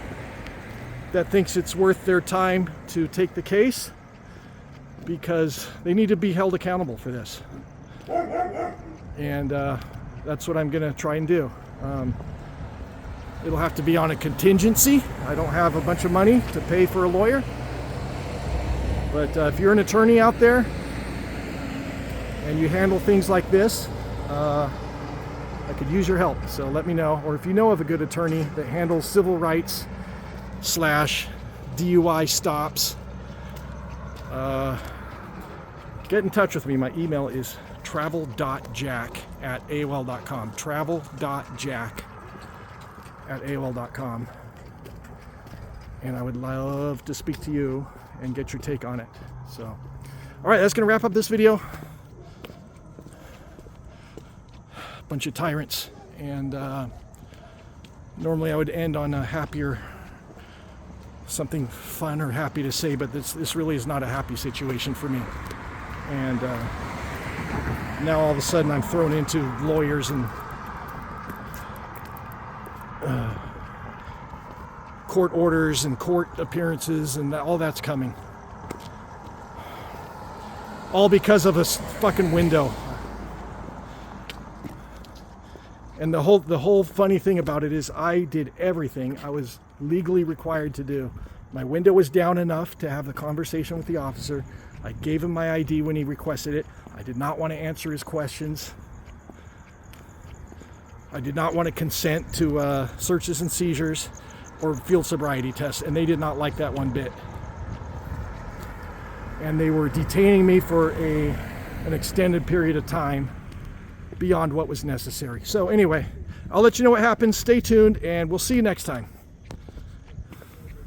that thinks it's worth their time to take the case, because they need to be held accountable for this. And that's what I'm gonna try and do. It'll have to be on a contingency. I don't have a bunch of money to pay for a lawyer. But if you're an attorney out there and you handle things like this, I could use your help. So let me know. Or if you know of a good attorney that handles civil rights / DUI stops, get in touch with me. My email is travel.jack@aol.com. travel.jack@aol.com. And I would love to speak to you and get your take on it. So, all right, that's going to wrap up this video. Bunch of tyrants. And normally I would end on a happier, something fun or happy to say, but this really is not a happy situation for me. And now all of a sudden I'm thrown into lawyers and court orders and court appearances, and all that's coming. All because of a fucking window. And the whole funny thing about it is I did everything I was legally required to do. My window was down enough to have the conversation with the officer. I gave him my ID when he requested it. I did not want to answer his questions. I did not want to consent to searches and seizures or field sobriety tests, and they did not like that one bit. And they were detaining me for an extended period of time beyond what was necessary. So anyway, I'll let you know what happens. Stay tuned, and we'll see you next time.